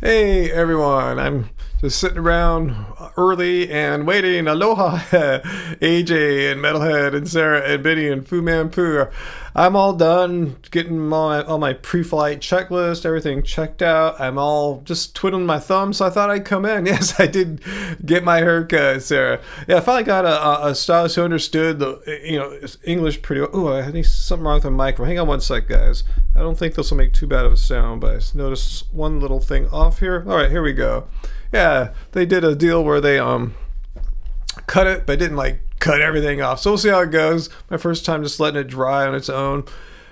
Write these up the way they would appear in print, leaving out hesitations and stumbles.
Hey everyone, I'm just sitting around early and waiting. Aloha, AJ and Metalhead and Sarah and Benny and Fu Man Poo. I'm all done getting all my pre-flight checklist, everything checked out. I'm all just twiddling my thumbs, so I thought I'd come in. Yes, I did get my haircut, Sarah. Yeah, I finally got a stylist who understood the English pretty well. Oh, I think something wrong with the microphone. Hang on one sec, guys. I don't think this will make too bad of a sound, but I noticed one little thing off here. All right, here we go. Yeah, they did a deal where they cut it, but didn't cut everything off. So we'll see how it goes. My first time just letting it dry on its own.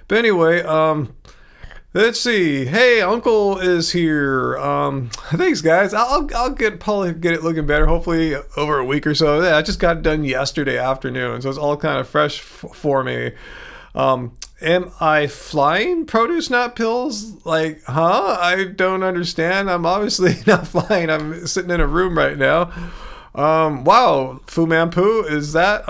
But anyway, let's see. Hey, Uncle is here. Thanks, guys. I'll probably get it looking better. Hopefully over a week or so. Yeah, I just got it done yesterday afternoon, so it's all kind of fresh for me. Am I flying produce, not pills? I don't understand. I'm obviously not flying. I'm sitting in a room right now. Wow, Fu Man Poo, is that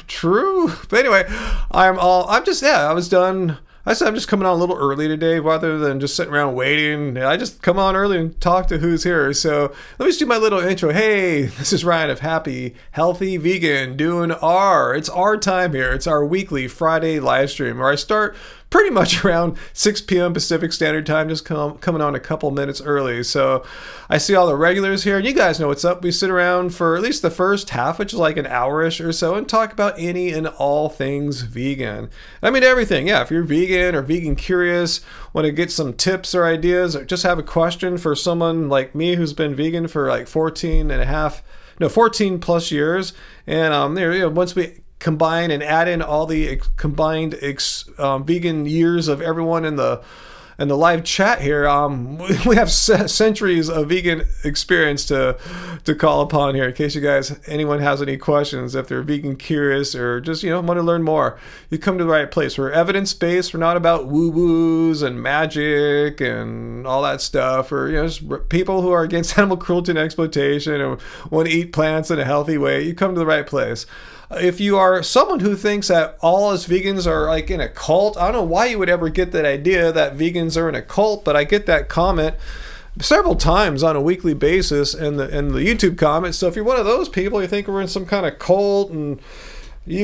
true? But anyway, I was done. I said I'm just coming on a little early today rather than just sitting around waiting. I just come on early and talk to who's here. So let me just do my little intro. Hey, this is Ryan of Happy, Healthy Vegan doing It's our time here. It's our weekly Friday live stream where I start pretty much around 6 p.m. Pacific Standard Time, just coming on a couple minutes early. So I see all the regulars here, and you guys know what's up. We sit around for at least the first half, which is like an hour-ish or so, and talk about any and all things vegan. I mean, everything. Yeah, if you're vegan or vegan curious, want to get some tips or ideas, or just have a question for someone like me who's been vegan for 14 plus years. And once we combine and add in all the combined vegan years of everyone in the live chat here, we have centuries of vegan experience to call upon here in case anyone has any questions. If they're vegan curious or just want to learn more, you come to the right place. We're evidence-based. We're not about woo-woos and magic and all that stuff, or just people who are against animal cruelty and exploitation and want to eat plants in a healthy way. You come to the right place. If you are someone who thinks that all us vegans are in a cult, I don't know why you would ever get that idea that vegans are in a cult, but I get that comment several times on a weekly basis in the YouTube comments. So if you're one of those people, you think we're in some kind of cult, and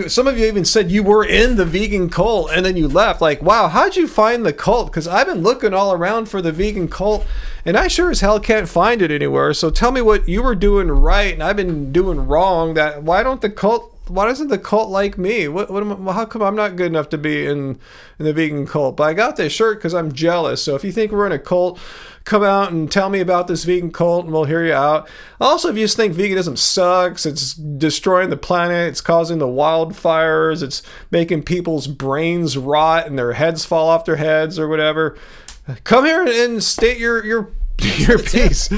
some of you even said you were in the vegan cult and then you left. Wow, how'd you find the cult? Because I've been looking all around for the vegan cult and I sure as hell can't find it anywhere. So tell me what you were doing right and I've been doing wrong. Why doesn't the cult like me? How come I'm not good enough to be in the vegan cult? But I got this shirt because I'm jealous. So if you think we're in a cult, come out and tell me about this vegan cult and we'll hear you out. Also, if you just think veganism sucks, it's destroying the planet, it's causing the wildfires, it's making people's brains rot and their heads fall off their heads or whatever, come here and state your piece.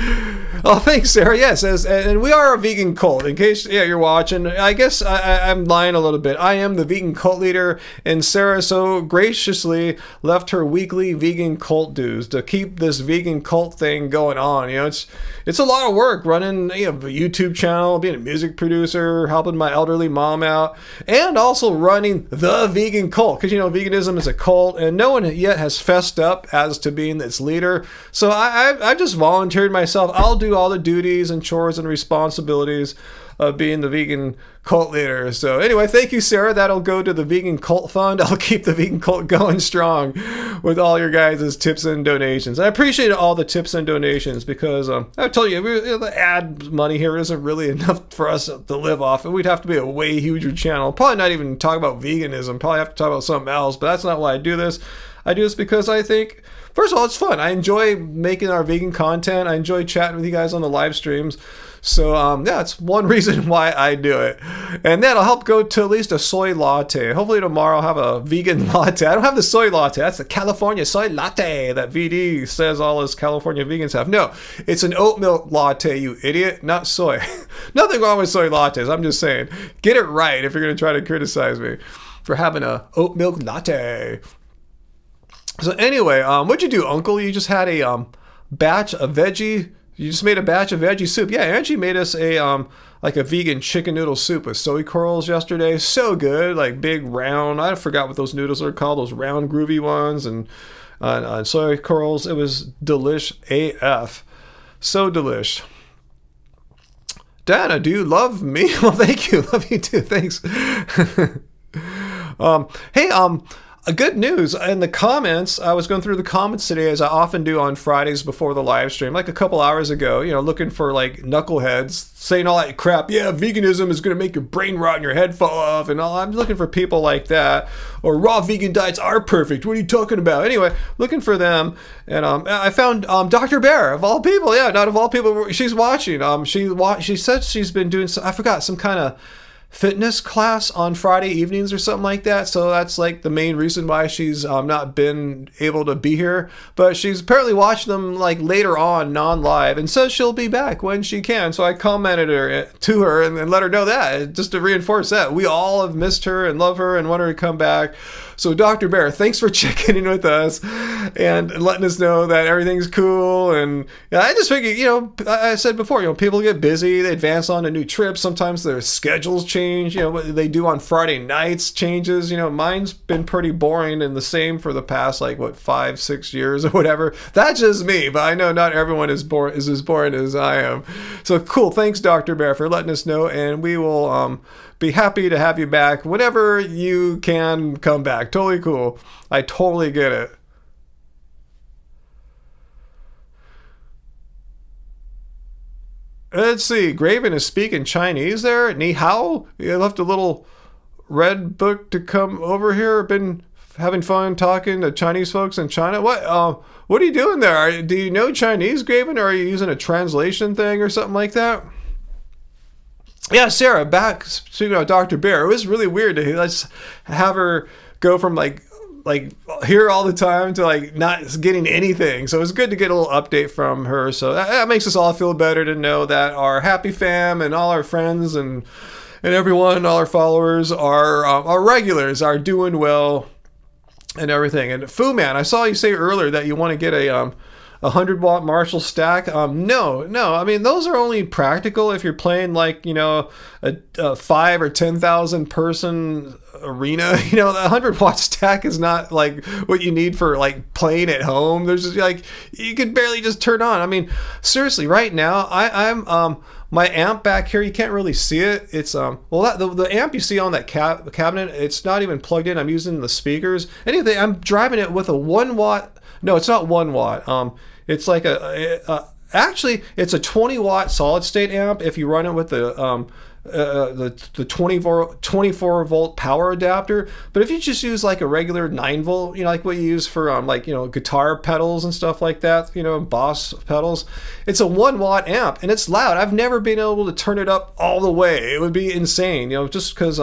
Oh, thanks, Sarah. Yes, and we are a vegan cult. In case you're watching, I guess I'm lying a little bit. I am the vegan cult leader, and Sarah so graciously left her weekly vegan cult dues to keep this vegan cult thing going on. It's a lot of work running a YouTube channel, being a music producer, helping my elderly mom out, and also running the vegan cult because veganism is a cult, and no one yet has fessed up as to being its leader. So I've just volunteered myself. I'll do all the duties and chores and responsibilities of being the vegan cult leader. So anyway, thank you, Sarah. That'll go to the vegan cult fund. I'll keep the vegan cult going strong with all your guys' tips and donations. I appreciate all the tips and donations because I told you, the ad money here isn't really enough for us to live off. And we'd have to be a way huger channel. Probably not even talk about veganism. Probably have to talk about something else, but that's not why I do this. I do this because I think, first of all, it's fun. I enjoy making our vegan content. I enjoy chatting with you guys on the live streams. So, it's one reason why I do it. And that'll help go to at least a soy latte. Hopefully tomorrow I'll have a vegan latte. I don't have the soy latte. That's the California soy latte that VD says all us California vegans have. No, it's an oat milk latte, you idiot, not soy. Nothing wrong with soy lattes. I'm just saying, get it right if you're going to try to criticize me for having a oat milk latte. So anyway, what'd you do, Uncle? You just had a batch of veggie. You just made a batch of veggie soup. Yeah, Angie made us a vegan chicken noodle soup with soy curls yesterday. So good, big round. I forgot what those noodles are called. Those round groovy ones and soy curls. It was delish AF. So delish. Dana, do you love me? Well, thank you. Love you too. Thanks. Hey, good news in the comments. I was going through the comments today, as I often do on Fridays before the live stream, like a couple hours ago, looking for like knuckleheads saying all that crap. Yeah, veganism is going to make your brain rot and your head fall off and all. I'm looking for people like that. Or raw vegan diets are perfect. What are you talking about? Anyway, looking for them. And I found Dr. Bear, of all people. Yeah, not of all people. She's watching. She said she's been doing, I forgot, some kind of fitness class on Friday evenings or something like that. So that's like the main reason why she's not been able to be here. But she's apparently watching them like later on, non-live, and says she'll be back when she can. So I commented to her and let her know that, just to reinforce that. We all have missed her and love her and want her to come back. So Dr. Bear, thanks for checking in with us and letting us know that everything's cool. And I just figured, I said before, people get busy, they advance on to new trips. Sometimes their schedules change, what they do on Friday nights changes. Mine's been pretty boring and the same for the past, 5-6 years or whatever. That's just me, but I know not everyone is as boring as I am. So cool. Thanks, Dr. Bear, for letting us know. And we will, be happy to have you back whenever you can come back. Totally cool. I totally get it. Let's see. Graven is speaking Chinese there. Ni hao. You left a little red book to come over here. Been having fun talking to Chinese folks in China. What are you doing there? Do you know Chinese, Graven, or are you using a translation thing or something like that? Yeah, Sarah, back to Dr. Bear. It was really weird to let's have her go from like here all the time to not getting anything. So it was good to get a little update from her. So that makes us all feel better to know that our happy fam and all our friends and everyone, all our followers, our regulars are doing well and everything. And Fu Man, I saw you say earlier that you want to get a 100-watt Marshall stack. No. I mean, those are only practical if you're playing a 5 or 10,000 person arena. The 100-watt stack is not what you need for playing at home. There's just you can barely just turn on. I mean, seriously, right now I'm my amp back here, you can't really see it. It's the amp you see on that cabinet, it's not even plugged in. I'm using the speakers. Anyway, I'm driving it with a 1-watt. No, it's not 1 watt. It's actually it's a 20-watt solid state amp if you run it with the 24 volt power adapter. But if you just use a regular 9 volt, like what you use for guitar pedals and stuff like that, Boss pedals, it's a 1 watt amp and it's loud. I've never been able to turn it up all the way. It would be insane, just because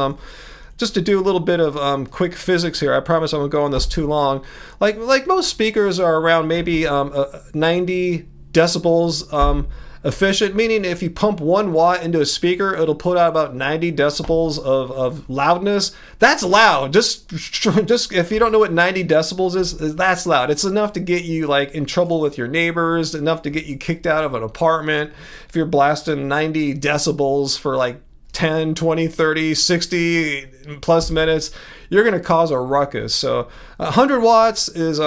just to do a little bit of quick physics here. I promise I won't go on this too long. Like most speakers are around maybe 90 decibels efficient, meaning if you pump 1 watt into a speaker, it'll put out about 90 decibels of loudness. That's loud. Just if you don't know what 90 decibels is, that's loud. It's enough to get you in trouble with your neighbors, enough to get you kicked out of an apartment. If you're blasting 90 decibels for 10, 20, 30, 60 plus minutes, you're going to cause a ruckus. So 100 watts is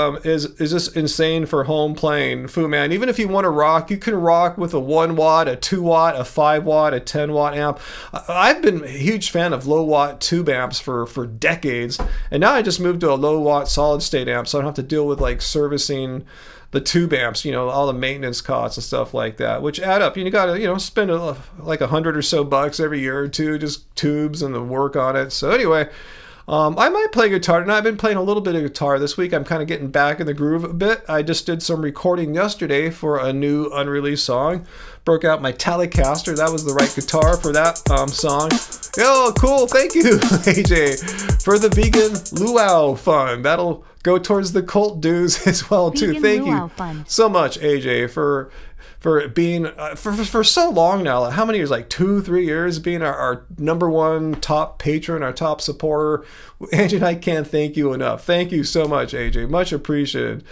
just insane for home playing, Fu Man. Even if you want to rock, you can rock with a 1 watt, a 2 watt, a 5 watt, a 10 watt amp. I've been a huge fan of low watt tube amps for decades, and now I just moved to a low watt solid state amp, so I don't have to deal with servicing the tube amps, all the maintenance costs and stuff like that, which add up. You gotta, spend $100 or so every year or two, just tubes and the work on it. So anyway, I might play guitar tonight. I've been playing a little bit of guitar this week. I'm kind of getting back in the groove a bit. I just did some recording yesterday for a new unreleased song. Broke out my Telecaster. That was the right guitar for that song. Yo, cool. Thank you, AJ, for the vegan luau fund. That'll go towards the cult dues as well too. Vegan Thank luau you fund. so much, AJ, for being for so long now. How many years? 2-3 years being our number one top patron, our top supporter. Angie and I can't thank you enough. Thank you so much, AJ. Much appreciated.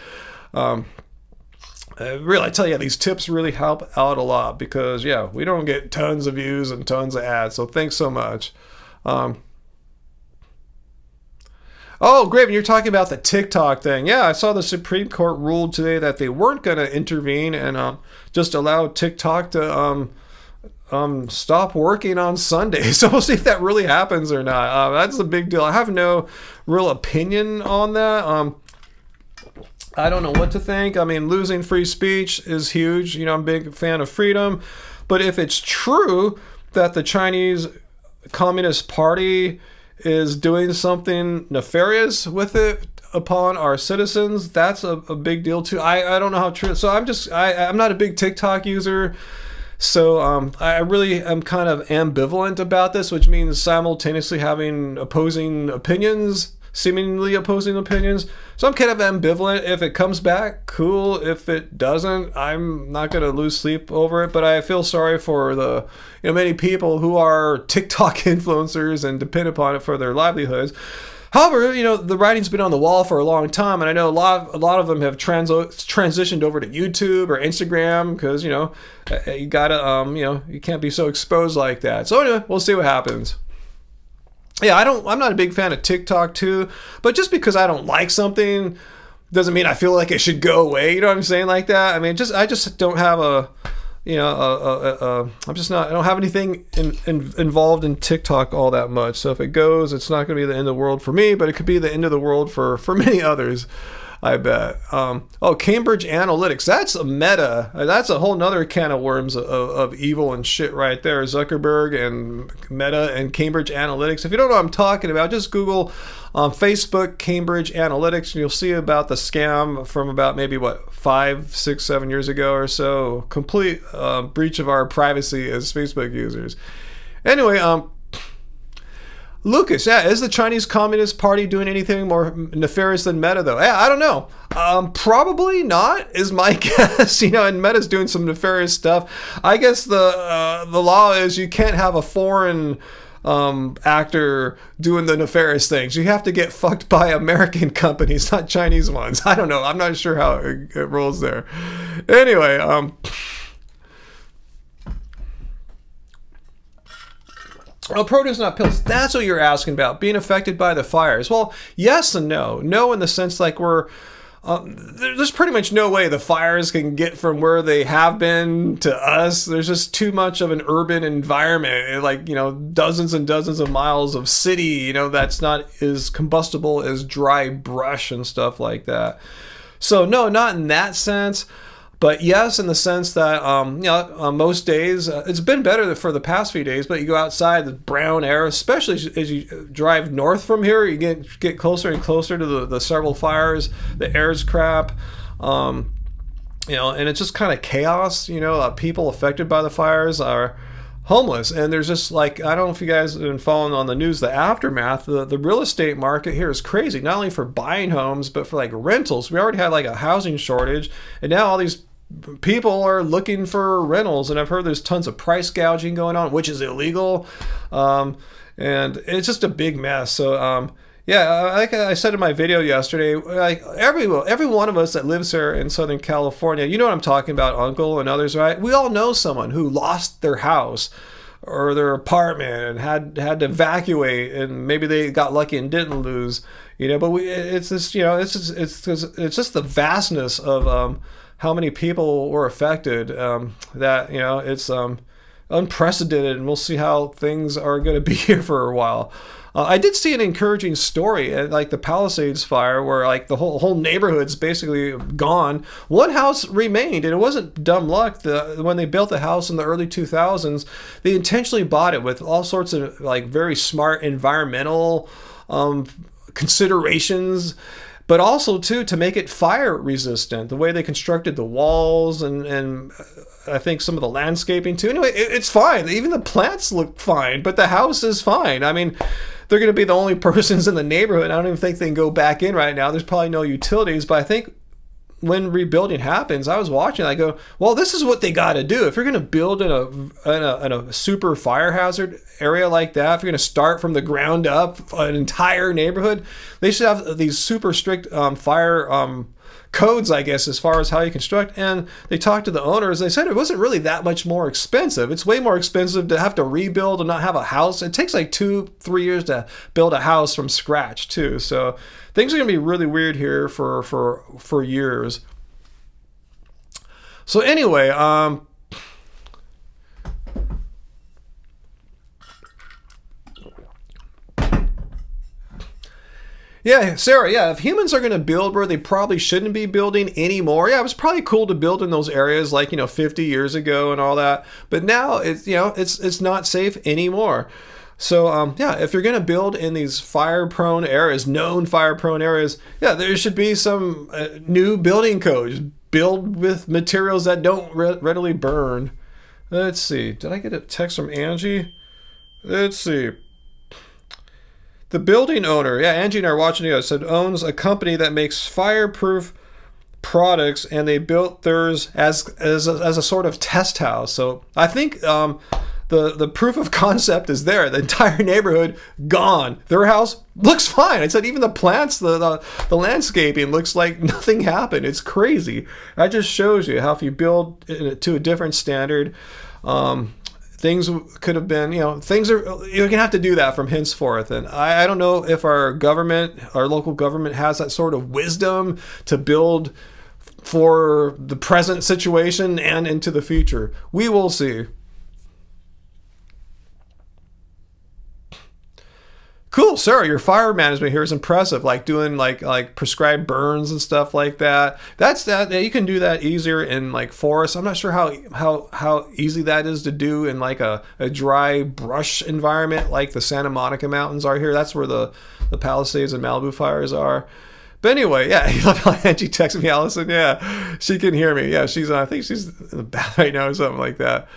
Really, I tell you, these tips really help out a lot because, we don't get tons of views and tons of ads. So thanks so much. Oh, great. And you're talking about the TikTok thing. Yeah, I saw the Supreme Court ruled today that they weren't going to intervene and just allow TikTok to stop working on Sunday. So we'll see if that really happens or not. That's a big deal. I have no real opinion on that. I don't know what to think. I mean, losing free speech is huge. I'm a big fan of freedom. But if it's true that the Chinese Communist Party is doing something nefarious with it upon our citizens, that's a big deal too. I don't know how true. So I'm not a big TikTok user. So I really am kind of ambivalent about this, which means simultaneously having seemingly opposing opinions. So I'm kind of ambivalent. If it comes back, cool. If it doesn't, I'm not going to lose sleep over it. But I feel sorry for the many people who are TikTok influencers and depend upon it for their livelihoods. However, the writing's been on the wall for a long time, and I know a lot of them have transitioned over to YouTube or Instagram because you gotta you can't be so exposed like that. So anyway, we'll see what happens. Yeah, I'm not a big fan of TikTok too, but just because I don't like something doesn't mean I feel like it should go away. You know what I'm saying? Like that. I mean, I just don't have I don't have anything involved in TikTok all that much. So if it goes, it's not going to be the end of the world for me, but it could be the end of the world for many others, I bet. Cambridge Analytics. That's a Meta. That's a whole nother can of worms of evil and shit right there. Zuckerberg and Meta and Cambridge Analytics. If you don't know what I'm talking about, just Google Facebook Cambridge Analytics, and you'll see about the scam from about maybe 5, 6, 7 years ago or so. Complete breach of our privacy as Facebook users. Anyway, Lucas, is the Chinese Communist Party doing anything more nefarious than Meta, though? I don't know. Probably not, is my guess. And Meta's doing some nefarious stuff. I guess the law is you can't have a foreign actor doing the nefarious things. You have to get fucked by American companies, not Chinese ones. I don't know. I'm not sure how it rolls there. Anyway, produce, not pills. That's what you're asking about, being affected by the fires. Well, yes and no. No in the sense like there's pretty much no way the fires can get from where they have been to us. There's just too much of an urban environment, like, dozens and dozens of miles of city, that's not as combustible as dry brush and stuff like that. So no, not in that sense. But yes, in the sense that, most days, it's been better for the past few days, but you go outside, the brown air, especially as you drive north from here, you get closer and closer to the several fires, the air's crap, and it's just kind of chaos. People affected by the fires are homeless, and there's just I don't know if you guys have been following on the news, the aftermath. The real estate market here is crazy, not only for buying homes but for rentals. We already had a housing shortage, and now all these people are looking for rentals, and I've heard there's tons of price gouging going on, which is illegal, and it's just a big mess. So like I said in my video yesterday, every one of us that lives here in Southern California, you know what I'm talking about, Uncle and others, right? We all know someone who lost their house or their apartment and had to evacuate, and maybe they got lucky and didn't lose, but it's just the vastness of how many people were affected, that it's unprecedented, and we'll see how things are going to be here for a while. I did see an encouraging story at the Palisades fire, where the whole neighborhood's basically gone. One house remained, and it wasn't dumb luck. When they built the house in the early 2000s, they intentionally bought it with all sorts of very smart environmental considerations, but also too to make it fire resistant. The way they constructed the walls and I think some of the landscaping too. Anyway, it's fine. Even the plants look fine, but the house is fine. I mean, they're going to be the only persons in the neighborhood. I don't even think they can go back in right now. There's probably no utilities, but I think when rebuilding happens, I was watching, I go, well, this is what they got to do. If you're going to build in a super fire hazard area like that, if you're going to start from the ground up an entire neighborhood, they should have these super strict fire codes, I guess, as far as how you construct. And they talked to the owners. They said it wasn't really that much more expensive. It's way more expensive to have to rebuild and not have a house. It takes like 2-3 years to build a house from scratch too. So things are gonna be really weird here for years. So anyway, yeah, Sarah, yeah, if humans are going to build where they probably shouldn't be building anymore, yeah, it was probably cool to build in those areas like, 50 years ago and all that. But now it's, it's not safe anymore. So, yeah, if you're going to build in these fire-prone areas, known fire-prone areas, yeah, there should be some new building codes. Build with materials that don't readily burn. Let's see. Did I get a text from Angie? Let's see. The building owner, yeah, Angie and I are watching it, said owns a company that makes fireproof products, and they built theirs as a sort of test house. So I think the proof of concept is there. The entire neighborhood gone. Their house looks fine. I said even the plants, the landscaping looks like nothing happened. It's crazy. That just shows you how if you build to a different standard, things could have been, things are, you're gonna have to do that from henceforth. And I don't know if our local government has that sort of wisdom to build for the present situation and into the future. We will see. Cool, Sarah, your fire management here is impressive. Like doing like prescribed burns and stuff like that. You can do that easier in like forests. I'm not sure how easy that is to do in like a dry brush environment like the Santa Monica Mountains are here. That's where the Palisades and Malibu fires are. But anyway, yeah, you love how Angie texted me, Allison. Yeah, she can hear me. Yeah, I think she's in the bath right now or something like that.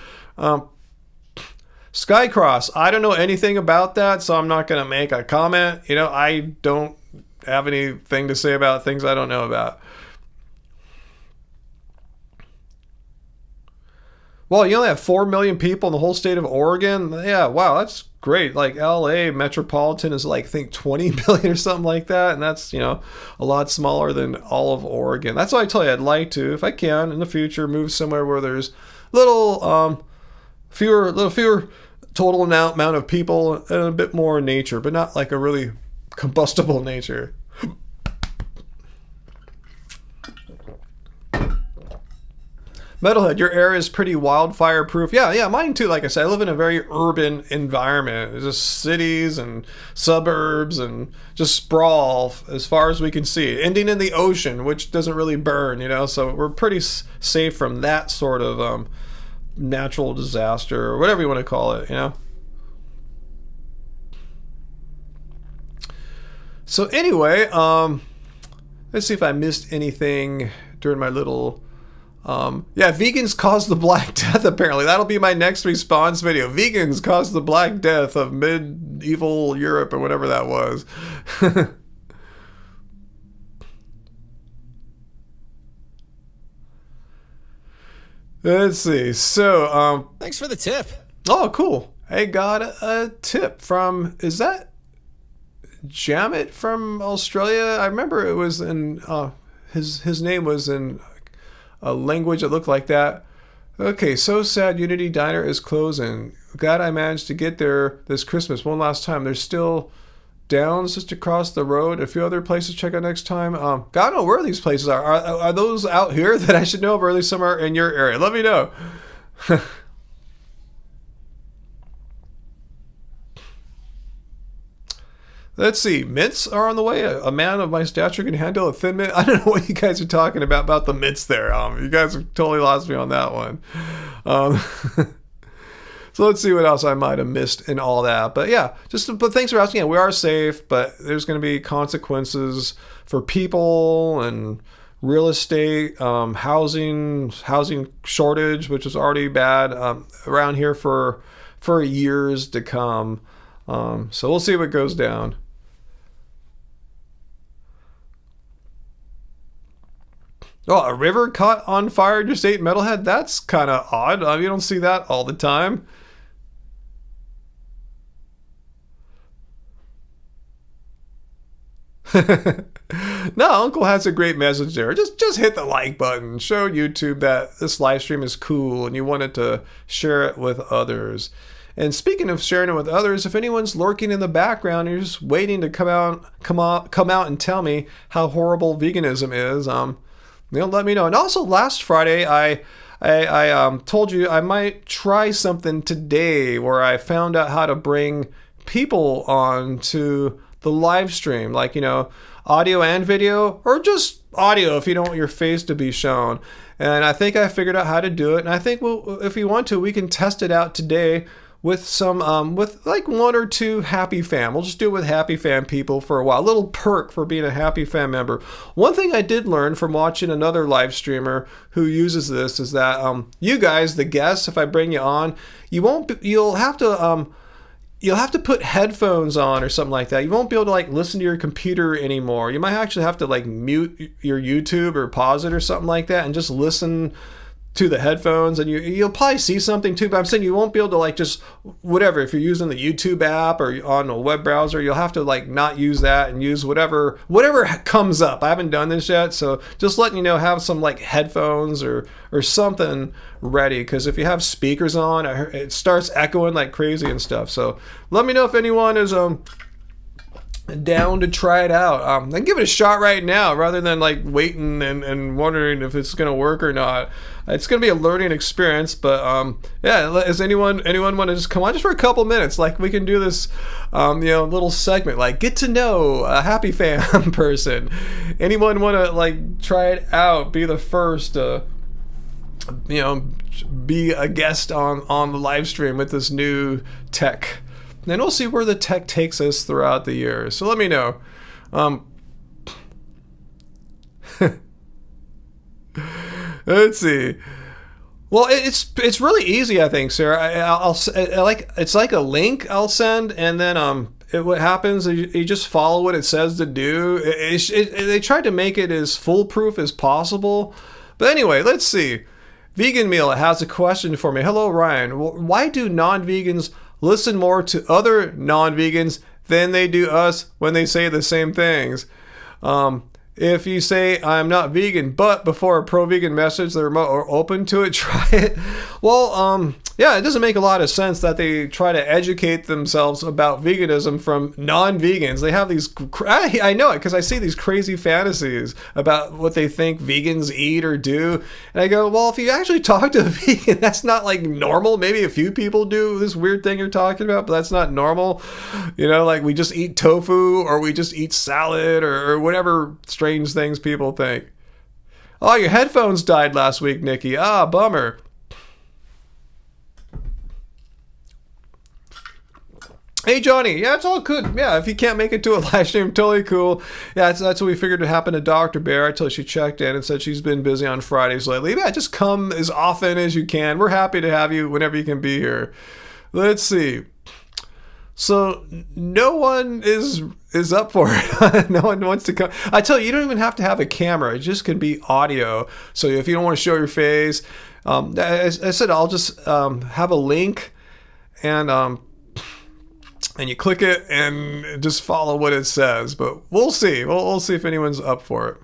Skycross, I don't know anything about that, so I'm not going to make a comment. I don't have anything to say about things I don't know about. Well, you only have 4 million people in the whole state of Oregon. Yeah, wow, that's great. Like LA metropolitan is like, I think 20 million or something like that. And that's, a lot smaller than all of Oregon. That's why I tell you I'd like to, if I can, in the future, move somewhere where there's little fewer total amount of people and a bit more nature, but not like a really combustible nature. Metalhead, your area is pretty wildfire proof. Yeah, mine too. Like I said, I live in a very urban environment. It's just cities and suburbs and just sprawl as far as we can see, ending in the ocean, which doesn't really burn, so we're pretty safe from that sort of natural disaster or whatever you want to call it, So anyway, let's see if I missed anything during my little vegans cause the Black Death. Apparently that'll be my next response video. Vegans caused the Black Death of medieval Europe or whatever that was. Let's see. So, thanks for the tip. Oh, cool. I got a tip from, is that Jamit from Australia? I remember it was in, his name was in a language that looked like that. Okay, so sad Unity Diner is closing. Glad I managed to get there this Christmas one last time. There's still Downs just across the road, a few other places to check out next time. God know where these places are. Are those out here that I should know of, or are they somewhere in your area? Let me know. Let's see. Mints are on the way. A man of my stature can handle a thin mint. I don't know what you guys are talking about the mints there. You guys have totally lost me on that one. So let's see what else I might have missed in all that. But yeah, but thanks for asking. Yeah, we are safe, but there's going to be consequences for people and real estate, housing shortage, which is already bad around here for years to come. So we'll see what goes down. Oh, a river caught on fire in your state, Metalhead? That's kind of odd. You don't see that all the time. No, Uncle has a great message there. Just hit the like button. Show YouTube that this live stream is cool and you wanted to share it with others. And speaking of sharing it with others, if anyone's lurking in the background, you're just waiting to come out and tell me how horrible veganism is, let me know. And also last Friday, I told you I might try something today where I found out how to bring people on to the live stream, like, audio and video, or just audio if you don't want your face to be shown. And I think I figured out how to do it. And I think if we want to, we can test it out today with some, with like 1 or 2 Happy Fam. We'll just do it with Happy Fam people for a while. A little perk for being a Happy Fam member. One thing I did learn from watching another live streamer who uses this is that you guys, the guests, if I bring you on, you'll have to put headphones on or something like that. You won't be able to like listen to your computer anymore. You might actually have to like mute your YouTube or pause it or something like that and just listen to the headphones, and you'll probably see something too, but I'm saying you won't be able to like just whatever. If you're using the YouTube app or on a web browser, you'll have to like not use that and use whatever comes up. I haven't done this yet, so just letting you know, have some like headphones or something ready, because if you have speakers on, it starts echoing like crazy and stuff. So let me know if anyone is down to try it out. Then give it a shot right now rather than like waiting and wondering if it's gonna work or not. It's gonna be a learning experience, but yeah, is anyone want to just come on just for a couple minutes? Like, we can do this little segment, like get to know a Happy Fam person. Anyone want to like try it out, be the first be a guest on the live stream with this new tech? And we'll see where the tech takes us throughout the year. So let me know. Let's see. Well, it's really easy, I think, Sarah. It's like a link I'll send, and then what happens is you just follow what it says to do. They tried to make it as foolproof as possible. But anyway, let's see. Vegan Meal has a question for me. Hello, Ryan. Why do non-vegans listen more to other non-vegans than they do us when they say the same things? If you say, I'm not vegan, but before a pro-vegan message, they're more open to it, try it. Well, yeah, it doesn't make a lot of sense that they try to educate themselves about veganism from non-vegans. They have these, I know it because I see these crazy fantasies about what they think vegans eat or do. And I go, well, if you actually talk to a vegan, that's not like normal. Maybe a few people do this weird thing you're talking about, but that's not normal. Like we just eat tofu or we just eat salad or whatever strange things people think. Oh, your headphones died last week, Nikki. Ah, bummer. Hey, Johnny. Yeah, it's all good. Yeah, if you can't make it to a live stream, totally cool. Yeah, that's what we figured would happen to Dr. Bear until she checked in and said she's been busy on Fridays lately. Yeah, just come as often as you can. We're happy to have you whenever you can be here. Let's see. So no one is up for it. No one wants to come. I tell you, you don't even have to have a camera. It just can be audio. So if you don't want to show your face, as I said, I'll just have a link and you click it and just follow what it says. But we'll see. We'll see if anyone's up for it.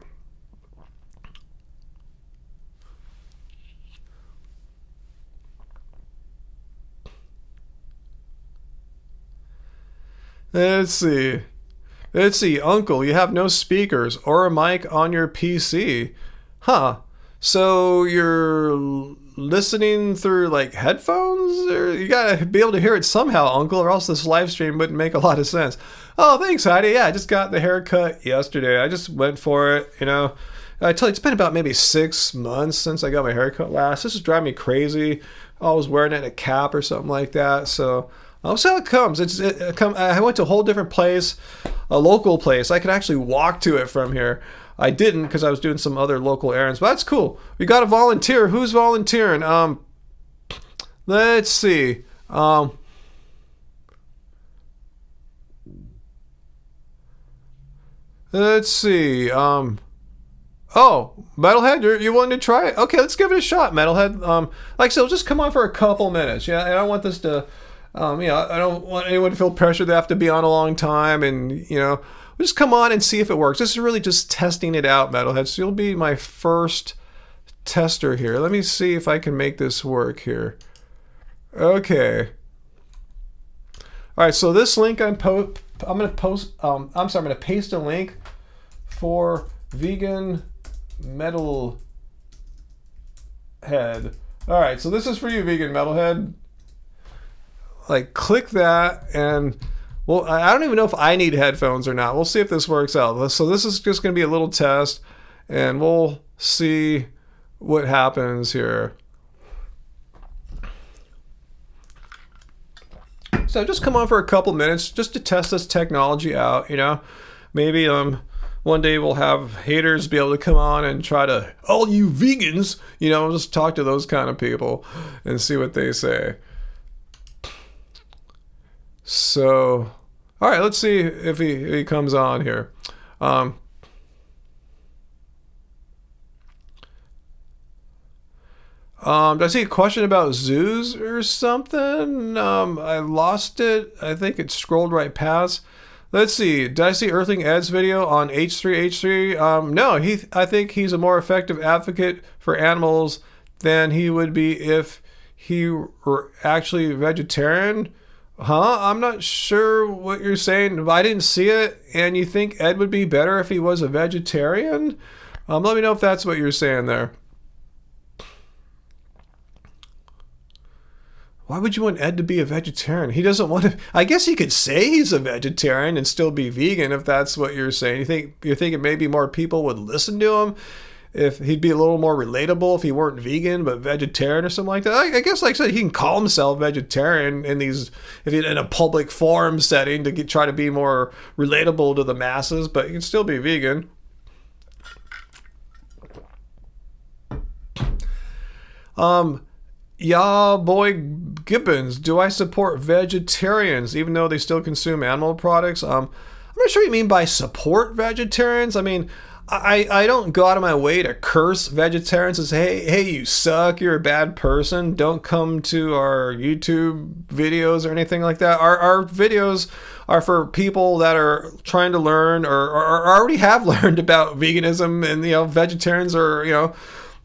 Let's see, Uncle, you have no speakers or a mic on your PC. Huh. So you're listening through like headphones? Or you gotta be able to hear it somehow, Uncle, or else this live stream wouldn't make a lot of sense. Oh, thanks, Heidi. Yeah, I just got the haircut yesterday. I just went for it, I tell you, it's been about maybe 6 months since I got my haircut last. This is driving me crazy. I was wearing it in a cap or something like that, so... I'll see how it comes. I went to a whole different place, a local place. I could actually walk to it from here. I didn't because I was doing some other local errands, but that's cool. We got a volunteer. Who's volunteering? Let's see. Let's see. Oh, Metalhead, you wanting to try it? Okay, let's give it a shot, Metalhead. Like I said, just come on for a couple minutes. Yeah, I don't want this to... I don't want anyone to feel pressured they have to be on a long time, and we'll just come on and see if it works. This is really just testing it out, Metalhead. So you'll be my first tester here. Let me see if I can make this work here. Okay. All right, so this link I'm going to paste a link for vegan metalhead. All right, so this is for you, vegan metalhead. Like, click that, and well, I don't even know if I need headphones or not. We'll see if this works out. So this is just going to be a little test, and we'll see what happens here. So just come on for a couple minutes just to test this technology out, you know. Maybe one day we'll have haters be able to come on and try to, all you vegans, you know, just talk to those kind of people and see what they say. So, all right, let's see if he comes on here. Did I see a question about zoos or something? I lost it. I think it scrolled right past. Let's see. Did I see Earthling Ed's video on H3H3? No, I think he's a more effective advocate for animals than he would be if he were actually vegetarian. Huh? I'm not sure what you're saying. I didn't see it. And you think Ed would be better if he was a vegetarian? Let me know if that's what you're saying there. Why would you want Ed to be a vegetarian? He doesn't want to. I guess he could say he's a vegetarian and still be vegan if that's what you're saying. You're thinking maybe more people would listen to him if he'd be a little more relatable if he weren't vegan but vegetarian or something like that. I guess, like I said, he can call himself vegetarian in a public forum setting to try to be more relatable to the masses, but he can still be vegan. Yeah, boy Gibbons, do I support vegetarians even though they still consume animal products? I'm not sure what you mean by support vegetarians. I mean, I don't go out of my way to curse vegetarians and say, hey, you suck, you're a bad person, don't come to our YouTube videos or anything like that. Our videos are for people that are trying to learn or already have learned about veganism, and, you know, vegetarians are, you know,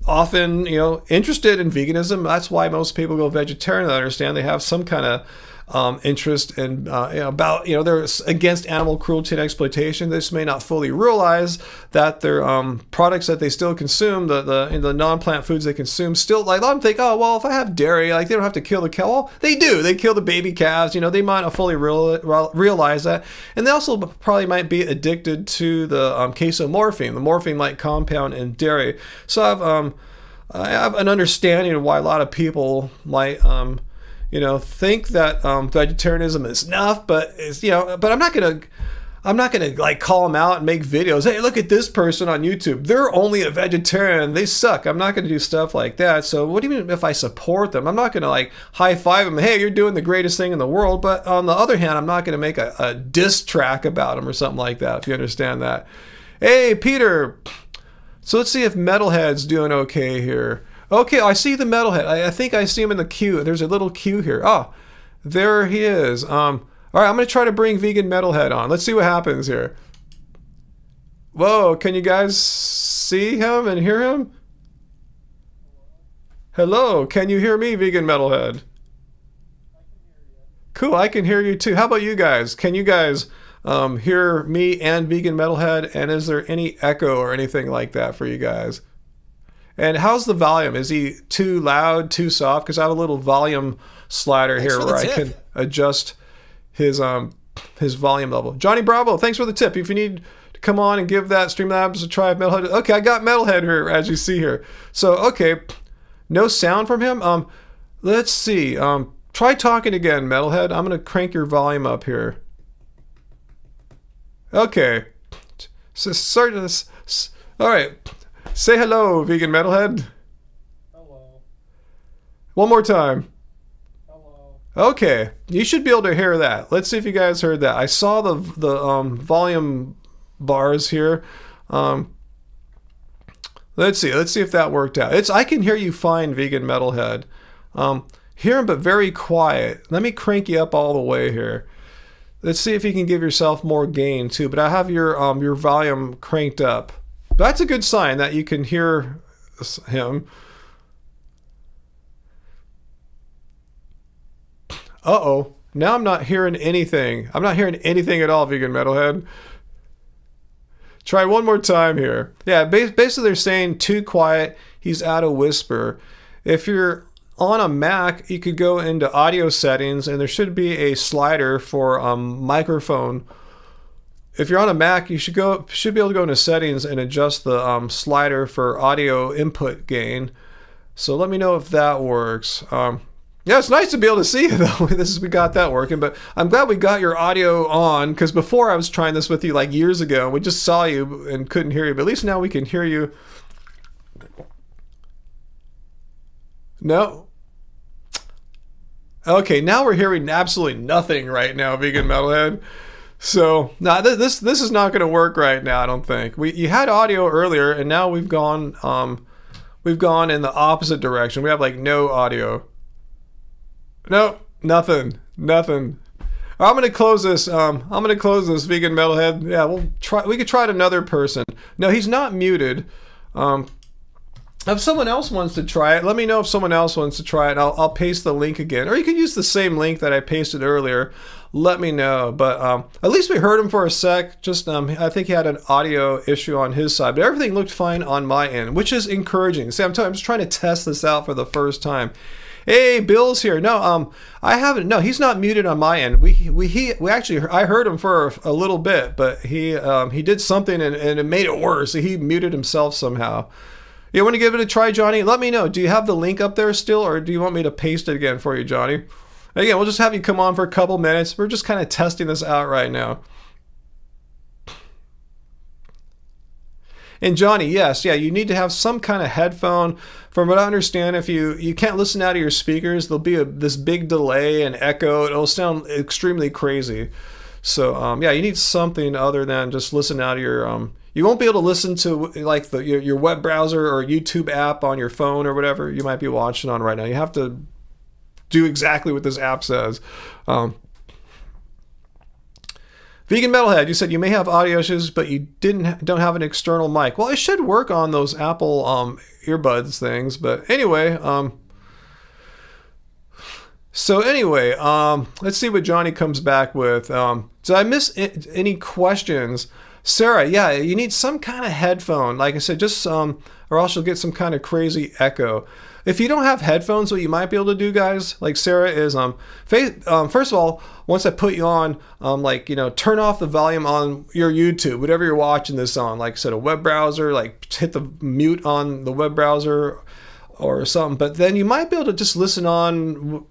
often, you know, interested in veganism. That's why most people go vegetarian. I understand they have some kind of interest in about, you know, they're against animal cruelty and exploitation. They just may not fully realize that their products that they still consume, the non-plant foods they consume, still, like, a lot of them think, oh, well, if I have dairy, like, they don't have to kill the cow. Well, they do. They kill the baby calves. You know, they might not fully realize that. And they also probably might be addicted to the casomorphine, the morphine-like compound in dairy. So I have an understanding of why a lot of people might you know, think that vegetarianism is enough, but it's, you know, but I'm not gonna like call them out and make videos. Hey, look at this person on YouTube. They're only a vegetarian. They suck. I'm not gonna do stuff like that. So what do you mean if I support them? I'm not gonna like high five them. Hey, you're doing the greatest thing in the world. But on the other hand, I'm not gonna make a diss track about them or something like that. If you understand that. Hey, Peter. So let's see if Metalhead's doing okay here. Okay, I see the Metalhead. I think I see him in the queue. There's a little queue here. Oh, there he is. All right, I'm going to try to bring Vegan Metalhead on. Let's see what happens here. Whoa, can you guys see him and hear him? Hello, can you hear me, Vegan Metalhead? Cool, I can hear you too. How about you guys? Can you guys hear me and Vegan Metalhead? And is there any echo or anything like that for you guys? And how's the volume? Is he too loud, too soft? Because I have a little volume slider here where I can adjust his volume level. Johnny Bravo, thanks for the tip. If you need to come on and give that Streamlabs a try of Metalhead. Okay, I got Metalhead here, as you see here. So, okay, no sound from him. Let's see. Try talking again, Metalhead. I'm going to crank your volume up here. Okay. So, start this. All right. Say hello, Vegan Metalhead. Hello. One more time. Hello. Okay, you should be able to hear that. Let's see if you guys heard that. I saw the volume bars here. Let's see if that worked out. I can hear you fine, Vegan Metalhead. Hear him, but very quiet. Let me crank you up all the way here. Let's see if you can give yourself more gain too. But I have your volume cranked up. That's a good sign that you can hear him. Uh-oh. Now I'm not hearing anything. I'm not hearing anything at all, Vegan Metalhead. Try one more time here. Yeah, basically they're saying too quiet. He's out of whisper. If you're on a Mac, you could go into audio settings and there should be a slider for microphone. If you're on a Mac, you should be able to go into settings and adjust the slider for audio input gain. So let me know if that works. Yeah, it's nice to be able to see you though. We got that working, but I'm glad we got your audio on, because before I was trying this with you like years ago. We just saw you and couldn't hear you, but at least now we can hear you. No. Okay, now we're hearing absolutely nothing right now, Vegan Metalhead. So now this is not going to work right now. I don't think you had audio earlier, and now we've gone in the opposite direction. We have like no audio. No, nothing. I'm gonna close this. Vegan Metalhead. Yeah, we'll try. We could try it another person. No, he's not muted. If someone else wants to try it, let me know if someone else wants to try it. I'll paste the link again, or you can use the same link that I pasted earlier. Let me know. But at least we heard him for a sec. Just I think he had an audio issue on his side, but everything looked fine on my end, which is encouraging. See, I'm just trying to test this out for the first time. Hey, Bill's here. No, I haven't. No, he's not muted on my end. We actually, I heard him for a little bit, but he did something and it made it worse. He muted himself somehow. You want to give it a try, Johnny? Let me know. Do you have the link up there still, or do you want me to paste it again for you, Johnny? Again, we'll just have you come on for a couple minutes. We're just kind of testing this out right now. And Johnny, yes, yeah, you need to have some kind of headphone. From what I understand, if you can't listen out of your speakers, there'll be this big delay and echo. It'll sound extremely crazy. So yeah, you need something other than just listen out of your. You won't be able to listen to like your web browser or YouTube app on your phone or whatever you might be watching on right now. You have to do exactly what this app says. Vegan Metalhead, you said you may have audio issues, but you don't have an external mic. Well, it should work on those Apple earbuds things, but anyway. So anyway, let's see what Johnny comes back with. Did I miss any questions? Sarah, yeah, you need some kind of headphone. Like I said, just or else you'll get some kind of crazy echo. If you don't have headphones, what you might be able to do, guys, like Sarah, is first of all, once I put you on, turn off the volume on your YouTube, whatever you're watching this on. Like I said, a web browser, like hit the mute on the web browser or something. But then you might be able to just listen on.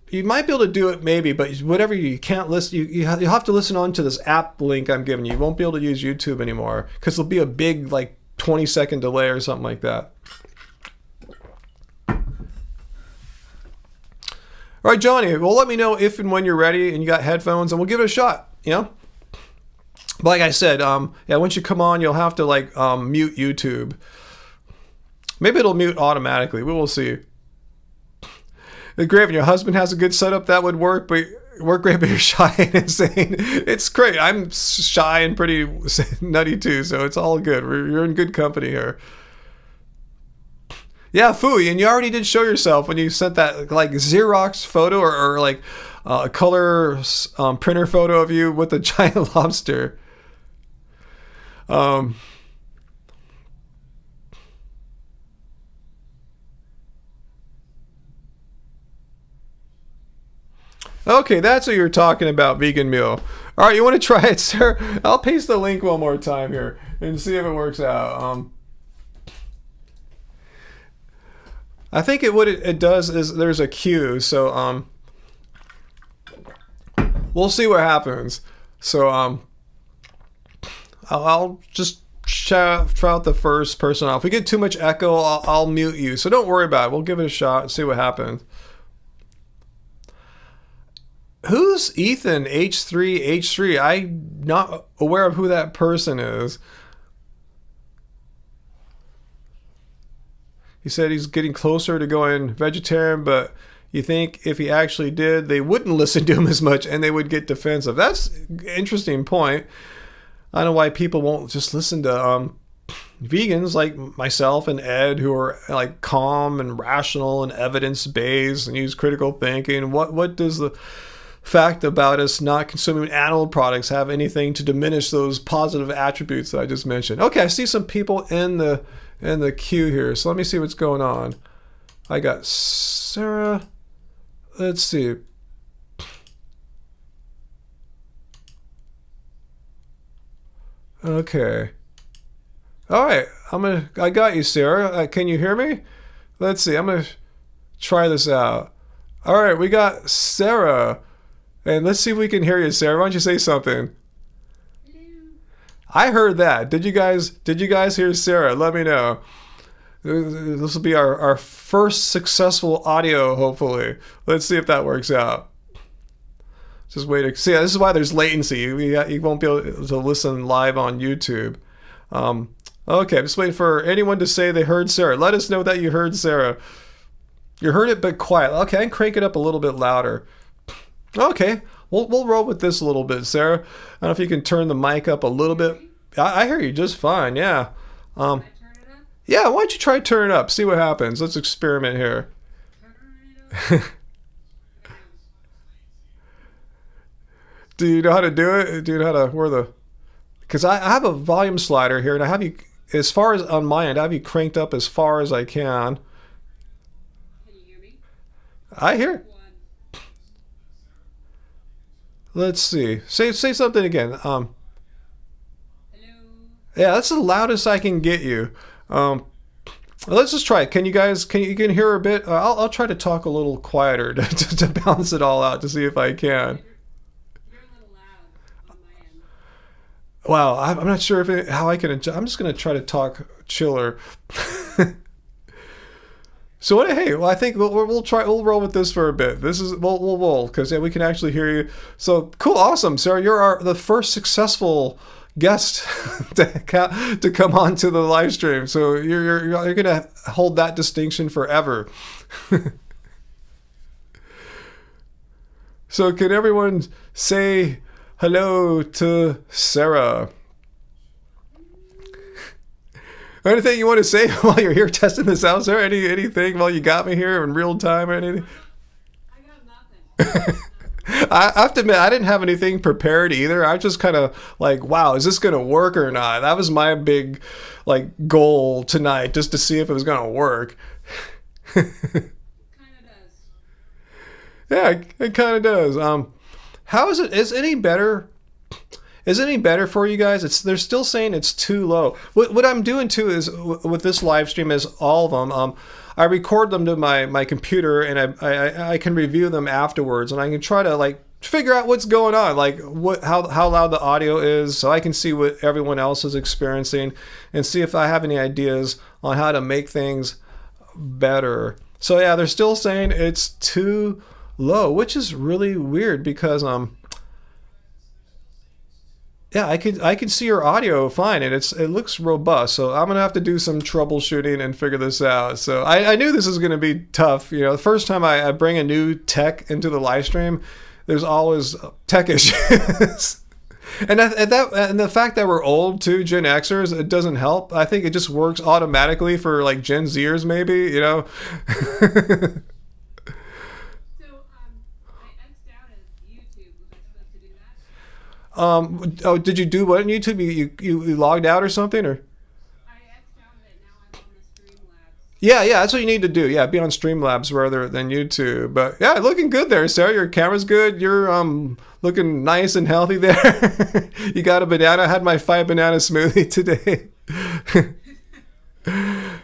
You might be able to do it maybe, but whatever, you can't listen. You have to listen on to this app link I'm giving you. You won't be able to use YouTube anymore because there'll be a big 20-second delay or something like that. All right, Johnny, well, let me know if and when you're ready and you got headphones, and we'll give it a shot, But like I said, yeah, once you come on, you'll have to mute YouTube. Maybe it'll mute automatically. We will see. Great, if your husband has a good setup, that would work, but great, but you're shy and insane. It's great. I'm shy and pretty nutty too, so it's all good. You're in good company here. Yeah, Fooey, and you already did show yourself when you sent that Xerox photo or a color printer photo of you with a giant lobster. Okay, that's what you're talking about, vegan meal. All right, you want to try it, sir? I'll paste the link one more time here and see if it works out. I think what it does is there's a queue, so we'll see what happens. So I'll just try out the first person off. If we get too much echo, I'll mute you. So don't worry about it. We'll give it a shot and see what happens. Who's Ethan H3H3? I'm not aware of who that person is. He said he's getting closer to going vegetarian, but you think if he actually did, they wouldn't listen to him as much and they would get defensive. That's an interesting point. I don't know why people won't just listen to vegans like myself and Ed, who are like calm and rational and evidence-based and use critical thinking. What does the fact about us not consuming animal products have anything to diminish those positive attributes that I just mentioned? Okay, I see some people in the queue here, so let me see what's going on. I got Sarah. Let's see. Okay. All right. I got you, Sarah. Can you hear me? Let's see. I'm gonna try this out. All right. We got Sarah, and let's see if we can hear you, Sarah. Why don't you say something? Hello. I heard that. Did you guys hear Sarah? Let me know. This will be our first successful audio, hopefully. Let's see if that works out. Just wait to see. This is why there's latency. You won't be able to listen live on YouTube. Okay, I'm just waiting for anyone to say they heard Sarah. Let us know that you heard Sarah. You heard it, but quiet. Okay, I can crank it up a little bit louder. Okay, we'll roll with this a little bit, Sarah. I don't know if you can turn the mic up a little bit. I hear you just fine. Yeah. Can I turn it up? Yeah. Why don't you try turn it up? See what happens. Let's experiment here. Turn it up. Do you know how to do it? Do you know how to where the? Because I have a volume slider here, and I have you as far as on my end. I have you cranked up as far as I can. Can you hear me? I hear. One. Let's see. Say something again. Hello. Yeah, that's the loudest I can get you. Let's just try it. Can you hear a bit? I'll try to talk a little quieter to balance it all out to see if I can. You're a little loud on my end. Wow, I'm not sure how I can adjust. I'm just going to try to talk chiller. So hey, well, I think we'll roll with this for a bit. We'll because we can actually hear you. So cool, awesome, Sarah. You're the first successful guest to come on to the live stream. So you're gonna hold that distinction forever. So can everyone say hello to Sarah? Anything you want to say while you're here testing this out, Sarah? Anything while you got me here in real time or anything? I got nothing. I have to admit, I didn't have anything prepared either. I was just kind of like, wow, is this going to work or not? That was my big goal tonight, just to see if it was going to work. Kind of does. Yeah, it kind of does. How is it? Is it any better? Is it any better for you guys? They're still saying it's too low. What I'm doing too is with this live stream is all of them. I record them to my computer and I can review them afterwards, and I can try to figure out what's going on, how loud the audio is, so I can see what everyone else is experiencing and see if I have any ideas on how to make things better. So yeah, they're still saying it's too low, which is really weird because yeah, I can see your audio fine, and it looks robust. So I'm gonna have to do some troubleshooting and figure this out. So I knew this was gonna be tough. You know, the first time I bring a new tech into the live stream, there's always tech issues. And the fact that we're old too, Gen Xers, it doesn't help. I think it just works automatically for Gen Zers, maybe. You know. Oh, did you do what on YouTube? You logged out or something, or? I X'd out of it. Now I'm on the Streamlabs. Yeah, that's what you need to do. Yeah, be on Streamlabs rather than YouTube. But yeah, looking good there, Sarah. Your camera's good. You're looking nice and healthy there. You got a banana. I had my 5 banana smoothie today.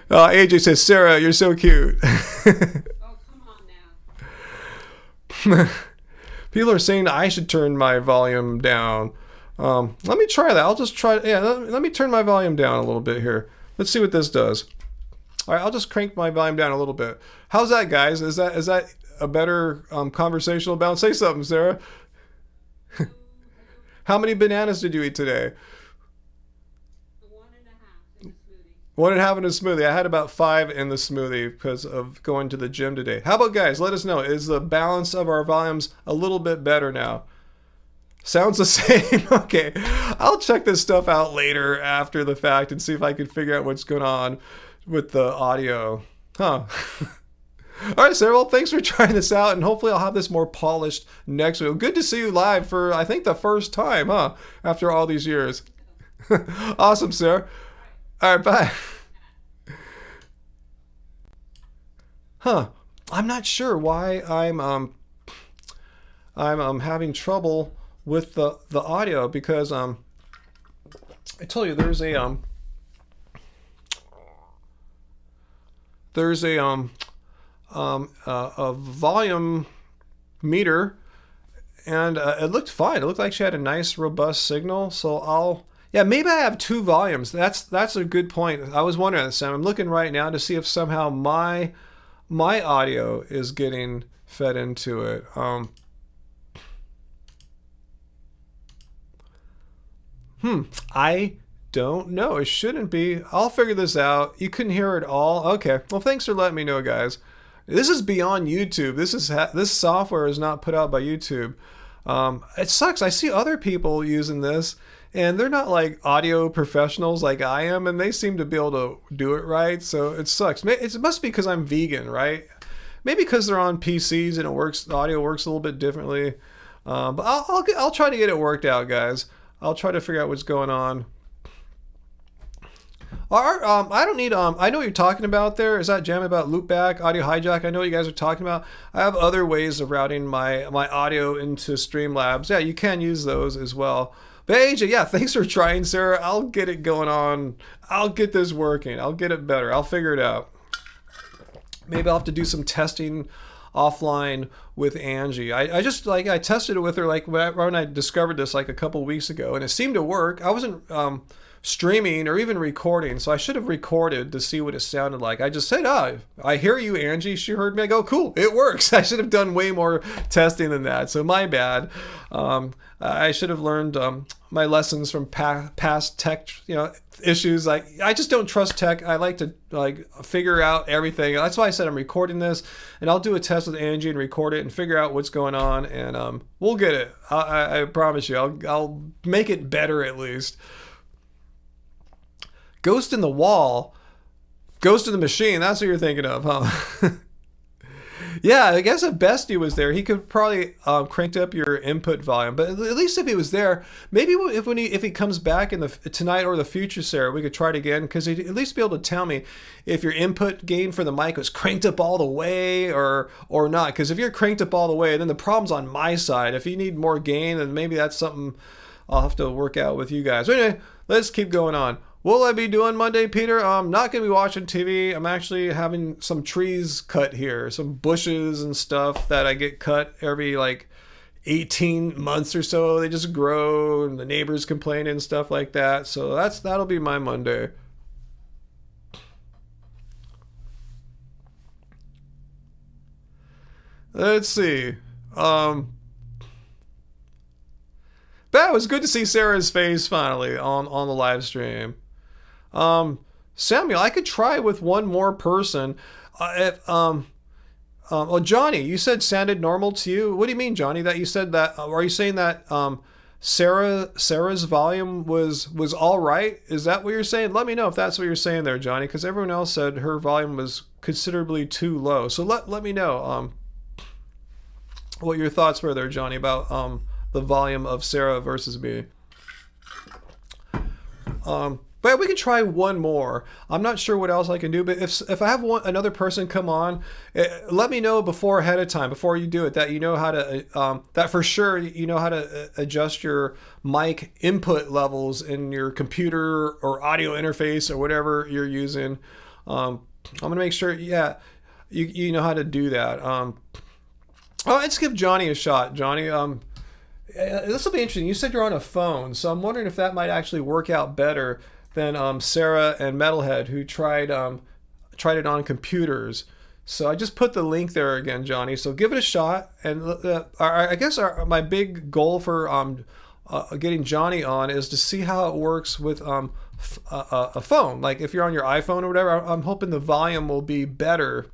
AJ says, Sarah, you're so cute. Oh, come on now. People are saying I should turn my volume down. Let me try that. I'll just try. Yeah, let me turn my volume down a little bit here. Let's see what this does. All right, I'll just crank my volume down a little bit. How's that, guys? Is that a better conversational balance? Say something, Sarah. How many bananas did you eat today? 1.5 in a smoothie. What did happen to smoothie? I had about 5 in the smoothie because of going to the gym today. How about guys? Let us know. Is the balance of our volumes a little bit better now? Sounds the same. Okay. I'll check this stuff out later after the fact and see if I can figure out what's going on with the audio. Huh. All right, Sarah. Well, thanks for trying this out, and hopefully I'll have this more polished next week. Good to see you live for, I think, the first time, huh? After all these years. Awesome, Sarah. All right, bye. Huh. I'm not sure why I'm having trouble with the audio because I told you there's a volume meter, and it looked fine. It looked like she had a nice robust signal. So yeah, maybe I have 2 volumes. That's a good point. I was wondering this, Sam. I'm looking right now to see if somehow my audio is getting fed into it. I don't know. It shouldn't be. I'll figure this out. You couldn't hear it all? Okay. Well, thanks for letting me know, guys. This is beyond YouTube. This software is not put out by YouTube. It sucks. I see other people using this, and they're not like audio professionals like I am, and they seem to be able to do it right. So it sucks. It must be because I'm vegan, right? Maybe because they're on PCs and the audio works a little bit differently. But I'll try to get it worked out, guys. I'll try to figure out what's going on. I don't need, I know what you're talking about there. Is that jam about loopback, audio hijack? I know what you guys are talking about. I have other ways of routing my audio into Streamlabs. Yeah, you can use those as well. But AJ, yeah, thanks for trying, Sarah. I'll get it going on. I'll get this working. I'll get it better. I'll figure it out. Maybe I'll have to do some testing offline with Angie. I just I tested it with her when I discovered this a couple weeks ago, and it seemed to work. I wasn't streaming or even recording, so I should have recorded to see what it sounded like. I just said, I hear you, Angie. She heard me. I go, cool, it works. I should have done way more testing than that, so my bad. I should have learned my lessons from past tech issues. I just don't trust tech. I like to figure out everything. That's why I said I'm recording this, and I'll do a test with Angie and record it and figure out what's going on, and we'll get it. I promise you. I'll make it better at least. Ghost in the wall, ghost in the machine. That's what you're thinking of, huh? Yeah, I guess if Bestie was there, he could probably cranked up your input volume. But at least if he was there, maybe if he comes back in tonight or the future, Sarah, we could try it again, because he'd at least be able to tell me if your input gain for the mic was cranked up all the way or not. Because if you're cranked up all the way, then the problem's on my side. If you need more gain, then maybe that's something I'll have to work out with you guys. But anyway, let's keep going on. What will I be doing Monday, Peter? I'm not going to be watching TV. I'm actually having some trees cut here, some bushes and stuff that I get cut every 18 months or so. They just grow and the neighbors complain and stuff like that. So that'll be my Monday. Let's see. But it was good to see Sarah's face finally on the live stream. Samuel, I could try with one more person. Well, Johnny, you said sounded normal to you. What do you mean, Johnny? That you said that? Are you saying that Sarah's volume was all right? Is that what you're saying? Let me know if that's what you're saying there, Johnny, because everyone else said her volume was considerably too low. So let me know what your thoughts were there, Johnny, about the volume of Sarah versus me. But we can try one more. I'm not sure what else I can do, but if I have another person come on, let me know ahead of time, before you do it, that you know how to, that for sure you know how to adjust your mic input levels in your computer or audio interface or whatever you're using. I'm going to make sure, yeah, you know how to do that. Let's give Johnny a shot. Johnny, this will be interesting. You said you're on a phone, so I'm wondering if that might actually work out better than Sarah and Metalhead, who tried it on computers. So I just put the link there again, Johnny. So give it a shot. And I guess my big goal for getting Johnny on is to see how it works with a phone. Like if you're on your iPhone or whatever, I'm hoping the volume will be better.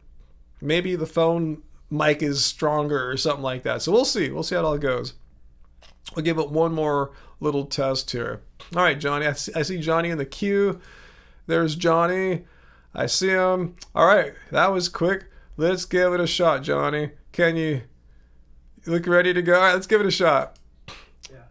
Maybe the phone mic is stronger or something like that. So we'll see. We'll see how it all goes. We'll give it one more little test here. All right, Johnny. I see Johnny in the queue. There's Johnny. I see him. All right, that was quick. Let's give it a shot, Johnny. Can you look ready to go? All right, let's give it a shot. Yeah.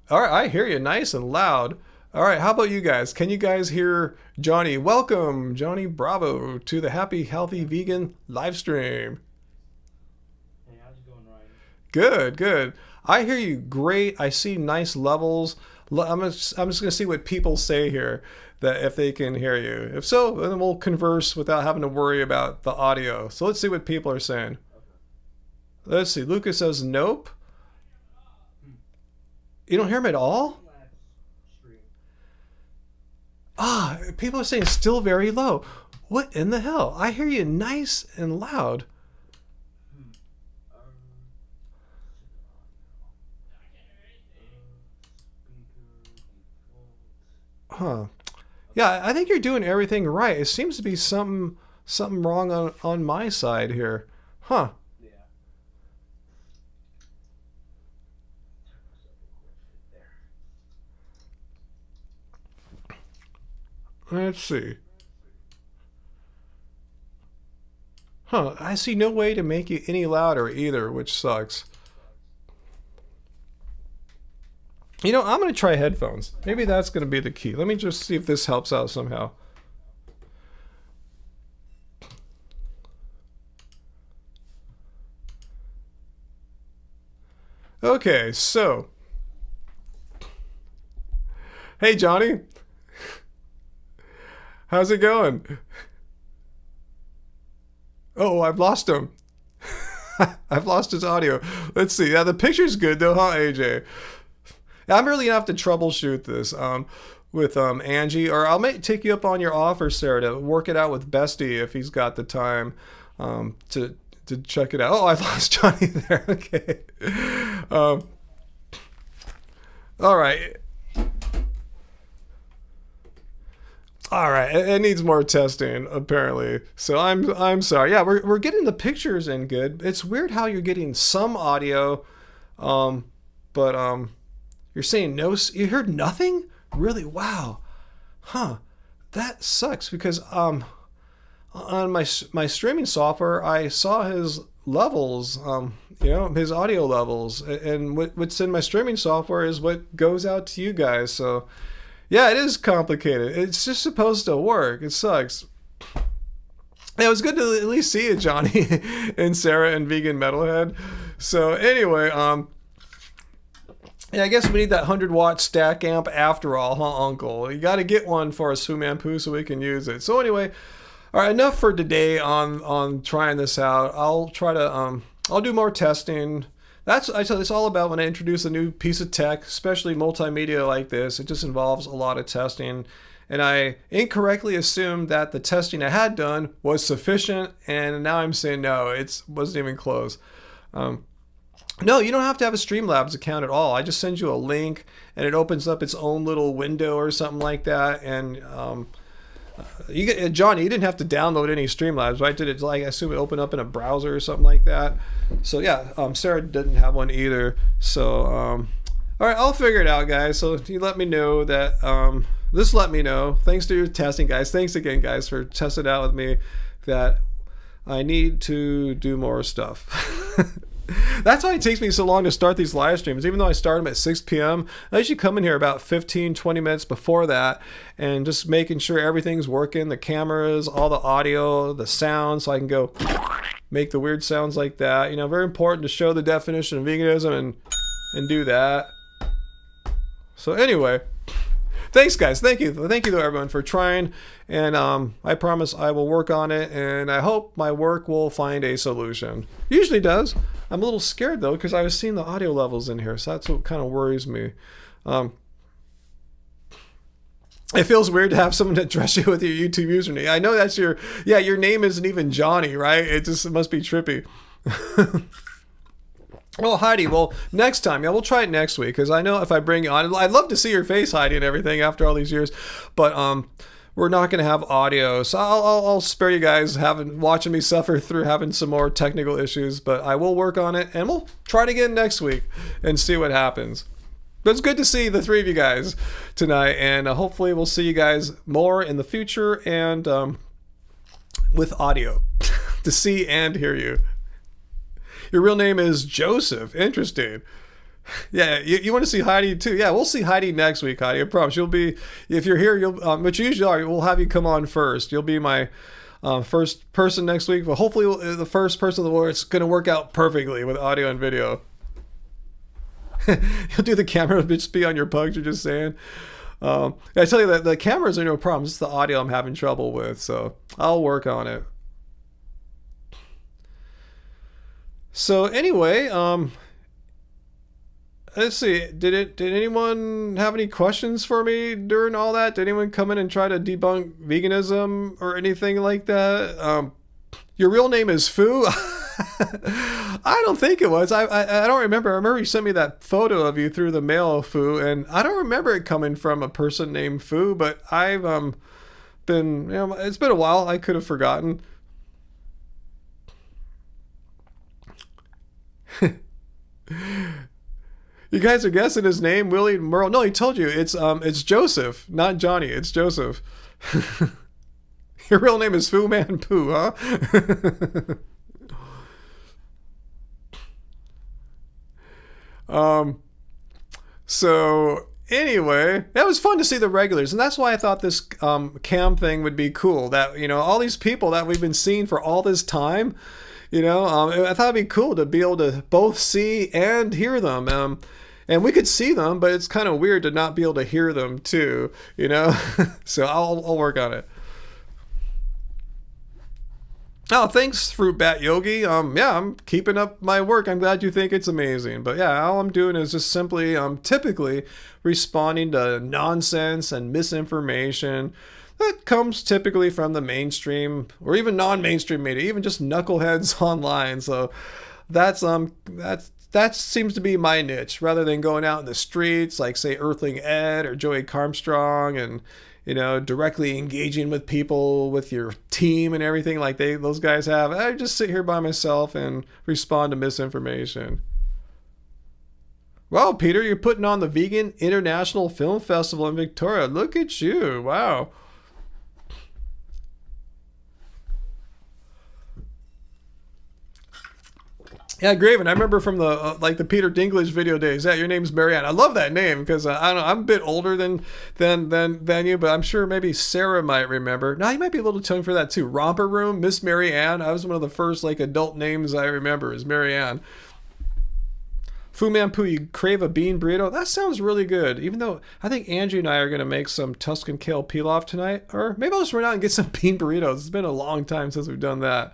All right, I hear you nice and loud. All right, how about you guys? Can you guys hear Johnny? Welcome, Johnny Bravo, to the Happy Healthy Vegan live stream. Hey, how's it going, Ryan? Good, good. I hear you great. I see nice levels. I'm just going to see what people say here, that if they can hear you. If so, then we'll converse without having to worry about the audio. So let's see what people are saying. Let's see. Lucas says nope. You don't hear him at all? Ah, people are saying still very low. What in the hell? I hear you nice and loud. Huh. Yeah, I think you're doing everything right. It seems to be something wrong on my side here. Huh. Yeah. Let's see. Huh, I see no way to make you any louder either, which sucks. You know, I'm going to try headphones. Maybe that's going to be the key. Let me just see if this helps out somehow. Okay, so. Hey, Johnny. How's it going? Oh, I've lost him. I've lost his audio. Let's see. Yeah, the picture's good though, huh, AJ? I'm really gonna have to troubleshoot this with Angie, or I might take you up on your offer, Sarah, to work it out with Bestie if he's got the time to check it out. Oh, I've lost Johnny there. Okay. All right. All right, it needs more testing apparently. So I'm sorry. Yeah, we're getting the pictures in good. It's weird how you're getting some audio, but you're saying no. You heard nothing? Really? Wow. Huh. That sucks because on my streaming software I saw his levels, his audio levels, and what's in my streaming software is what goes out to you guys. So. Yeah, it is complicated. It's just supposed to work. It sucks. It was good to at least see you, Johnny, and Sarah, and Vegan Metalhead. So anyway, yeah, I guess we need that 100-watt stack amp after all, huh, Uncle? You got to get one for us, Fu Man Poo, so we can use it. So anyway, all right, enough for today on trying this out. I'll try to I'll do more testing. That's it's all about when I introduce a new piece of tech, especially multimedia like this. It just involves a lot of testing. And I incorrectly assumed that the testing I had done was sufficient, and now I'm saying no, it wasn't even close. No, you don't have to have a Streamlabs account at all. I just send you a link, and it opens up its own little window or something like that. And Johnny, you didn't have to download any Streamlabs, right? Did it, like, I assume it opened up in a browser or something like that? So yeah, Sarah didn't have one either. So all right, I'll figure it out, guys. So you let me know that just let me know. Thanks to your testing, guys. Thanks again, guys, for testing it out with me. That I need to do more stuff. That's why it takes me so long to start these live streams. Even though I start them at 6 p.m., I usually come in here about 15, 20 minutes before that and just making sure everything's working, the cameras, all the audio, the sound, so I can go make the weird sounds like that. You know, very important to show the definition of veganism and do that. So anyway, thanks, guys. Thank you to everyone for trying, and I promise I will work on it, and I hope my work will find a solution. Usually does. I'm a little scared though because I was seeing the audio levels in here, so that's what kind of worries me. It feels weird to have someone address you with your YouTube username. I know that's your name isn't even Johnny, right? It must be trippy. Oh, Heidi. Well, next time, yeah, we'll try it next week because I know if I bring you on, I'd love to see your face, Heidi, and everything after all these years, but we're not going to have audio, so I'll spare you guys watching me suffer through having some more technical issues. But I will work on it, and we'll try it again next week and see what happens. But it's good to see the three of you guys tonight, and hopefully we'll see you guys more in the future and with audio to see and hear you. Your real name is Joseph. Interesting. Yeah, you want to see Heidi too? Yeah, we'll see Heidi next week, Heidi. I promise. You'll be, if you're here, but you usually are. We'll have you come on first. You'll be my first person next week. But hopefully, the first person of the world, it's going to work out perfectly with audio and video. You'll do the camera just be on your pugs. You're just saying. I tell you that the cameras are no problem. It's the audio I'm having trouble with, so I'll work on it. So anyway, let's see. Did anyone have any questions for me during all that? Did anyone come in and try to debunk veganism or anything like that? Your real name is Fu? I don't think it was. I don't remember. I remember you sent me that photo of you through the mail, Fu, and I don't remember it coming from a person named Fu. But I've been, it's been a while. I could have forgotten. You guys are guessing his name, Willie Merle. No, he told you it's Joseph, not Johnny. It's Joseph. Your real name is Fu Man Poo, huh? So anyway, that was fun to see the regulars, and that's why I thought this cam thing would be cool. That all these people that we've been seeing for all this time. I thought it'd be cool to be able to both see and hear them. And we could see them, but it's kind of weird to not be able to hear them too, So I'll work on it. Oh, thanks, Fruit Bat Yogi. Yeah, I'm keeping up my work. I'm glad you think it's amazing. But yeah, all I'm doing is just simply typically responding to nonsense and misinformation that comes typically from the mainstream or even non-mainstream media, even just knuckleheads online. So that seems to be my niche, rather than going out in the streets like, say, Earthling Ed or Joey Carmstrong and directly engaging with people, with your team and everything like those guys have. I just sit here by myself and respond to misinformation. Well, Peter, you're putting on the Vegan International Film Festival in Victoria. Look at you. Wow. Yeah, Graven. I remember from the the Peter Dinklage video days. Yeah, your name's Marianne. I love that name because I don't know, I'm a bit older than you, but I'm sure maybe Sarah might remember. Now you might be a little too young for that too. Romper Room, Miss Marianne. I was one of the first adult names I remember is Marianne. Fu Man Poo, you crave a bean burrito? That sounds really good. Even though I think Angie and I are gonna make some Tuscan kale pilaf tonight, or maybe I'll just run out and get some bean burritos. It's been a long time since we've done that.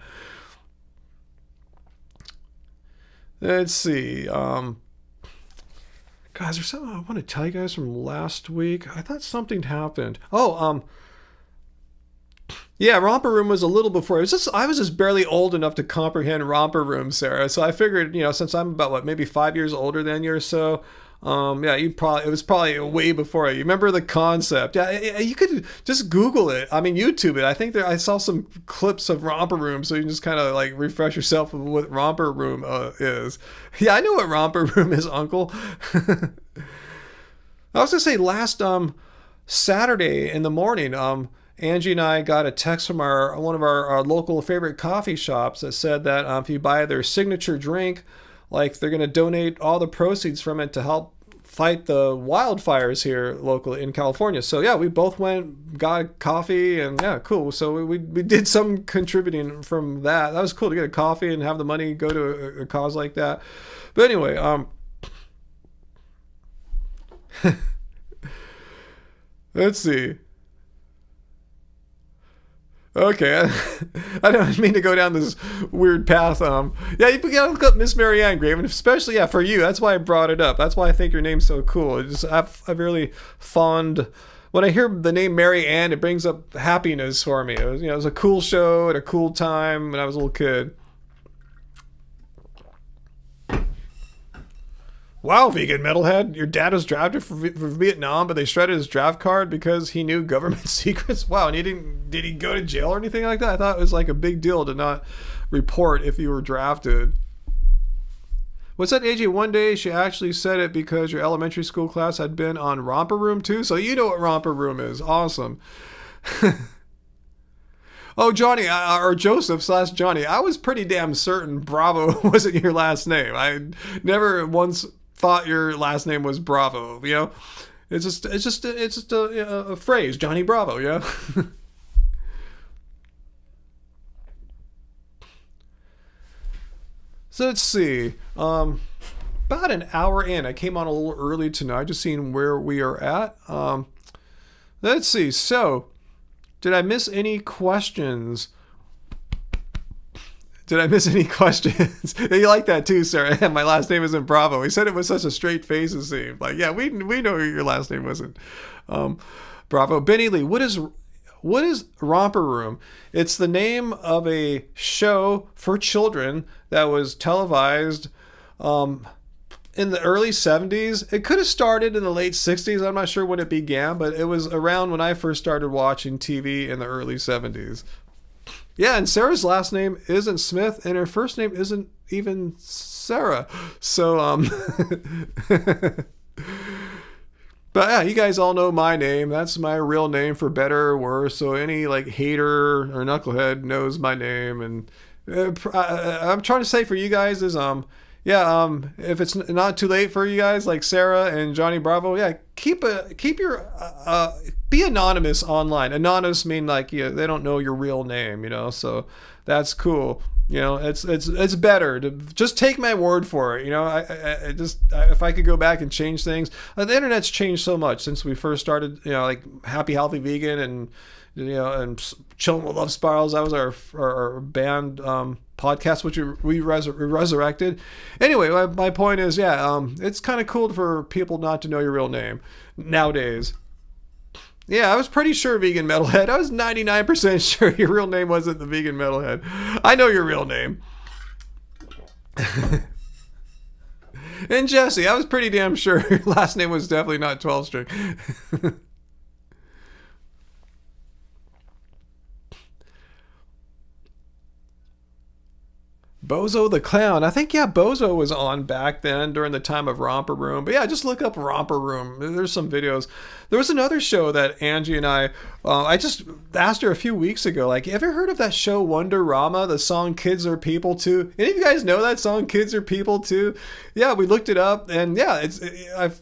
Let's see. Guys, there's something I want to tell you guys from last week. I thought something happened. Yeah, Romper Room was a little before. I was just barely old enough to comprehend Romper Room, Sarah. So I figured, since I'm about maybe 5 years older than you or so. Yeah, it was probably way before you remember the concept. Yeah, you could just Google it. I mean, YouTube it. I think I saw some clips of Romper Room, so you can just kind of refresh yourself with what Romper Room is. Yeah, I know what Romper Room is, Uncle. I was gonna say last Saturday in the morning, Angie and I got a text from one of our local favorite coffee shops that said that if you buy their signature drink, they're going to donate all the proceeds from it to help fight the wildfires here locally in California. So yeah, we both went, got coffee, and yeah, cool. So we did some contributing from that. That was cool to get a coffee and have the money go to a cause like that. But anyway, let's see. Okay, I don't mean to go down this weird path. Yeah, you gotta look up Miss Marianne Graven, especially for you. That's why I brought it up. That's why I think your name's so cool. I've really fond. When I hear the name Marianne, it brings up happiness for me. It was a cool show at a cool time when I was a little kid. Wow, vegan metalhead, your dad was drafted for Vietnam, but they shredded his draft card because he knew government secrets. Wow, and did he go to jail or anything like that? I thought it was like a big deal to not report if you were drafted. What's that, AJ? One day she actually said it because your elementary school class had been on Romper Room too, so you know what Romper Room is. Awesome. Oh, Johnny, or Joseph/Johnny, I was pretty damn certain Bravo wasn't your last name. I never once thought your last name was Bravo, you know? It's just a phrase, Johnny Bravo, yeah? So let's see. About an hour in. I came on a little early tonight, just seeing where we are at. Let's see. So, did I miss any questions? Did I miss any questions? You like that too, Sarah. My last name isn't Bravo. He said it with such a straight face, it seemed. Like, yeah, we know your last name wasn't Bravo. Benny Lee, what is Romper Room? It's the name of a show for children that was televised in the early 70s. It could have started in the late 60s. I'm not sure when it began, but it was around when I first started watching TV in the early 70s. Yeah, and Sarah's last name isn't Smith, and her first name isn't even Sarah. So, but yeah, you guys all know my name. That's my real name, for better or worse. So any like hater or knucklehead knows my name. And I'm trying to say for you guys is if it's not too late for you guys like Sarah and Johnny Bravo, yeah, keep your be anonymous online. Anonymous mean like they don't know your real name, so that's cool. It's better to just take my word for it. If I could go back and change things, the internet's changed so much since we first started. Like Happy Healthy Vegan and and Chilling with Love Spirals. That was our band podcast, which we resurrected. Anyway, my point is, it's kind of cool for people not to know your real name nowadays. Yeah, I was pretty sure, Vegan Metalhead. I was 99% sure your real name wasn't the Vegan Metalhead. I know your real name. And Jesse, I was pretty damn sure your last name was definitely not 12 string. Bozo the Clown. I think, Bozo was on back then during the time of Romper Room. But yeah, just look up Romper Room. There's some videos. There was another show that Angie and I just asked her a few weeks ago, like, have you ever heard of that show Wonderama, the song Kids Are People Too? Any of you guys know that song Kids Are People Too? Yeah, we looked it up, and yeah,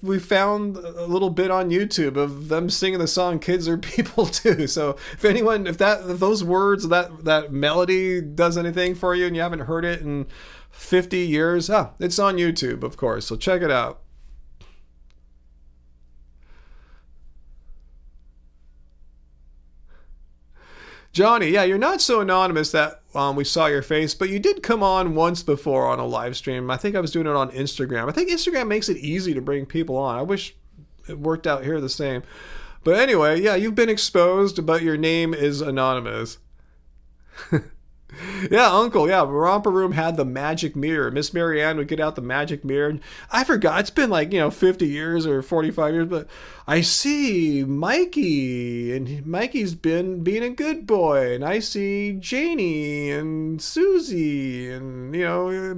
we found a little bit on YouTube of them singing the song Kids Are People Too. So if those words, that melody does anything for you and you haven't heard it in 50 years, it's on YouTube, of course, so check it out. Johnny, yeah, you're not so anonymous that we saw your face, but you did come on once before on a live stream. I think I was doing it on Instagram. I think Instagram makes it easy to bring people on. I wish it worked out here the same. But anyway, yeah, you've been exposed, but your name is anonymous. Yeah, Uncle, yeah, Romper Room had the magic mirror. Miss Marianne would get out the magic mirror. And I forgot, it's been like, 50 years or 45 years, but I see Mikey, and Mikey's been being a good boy. And I see Janie and Susie and,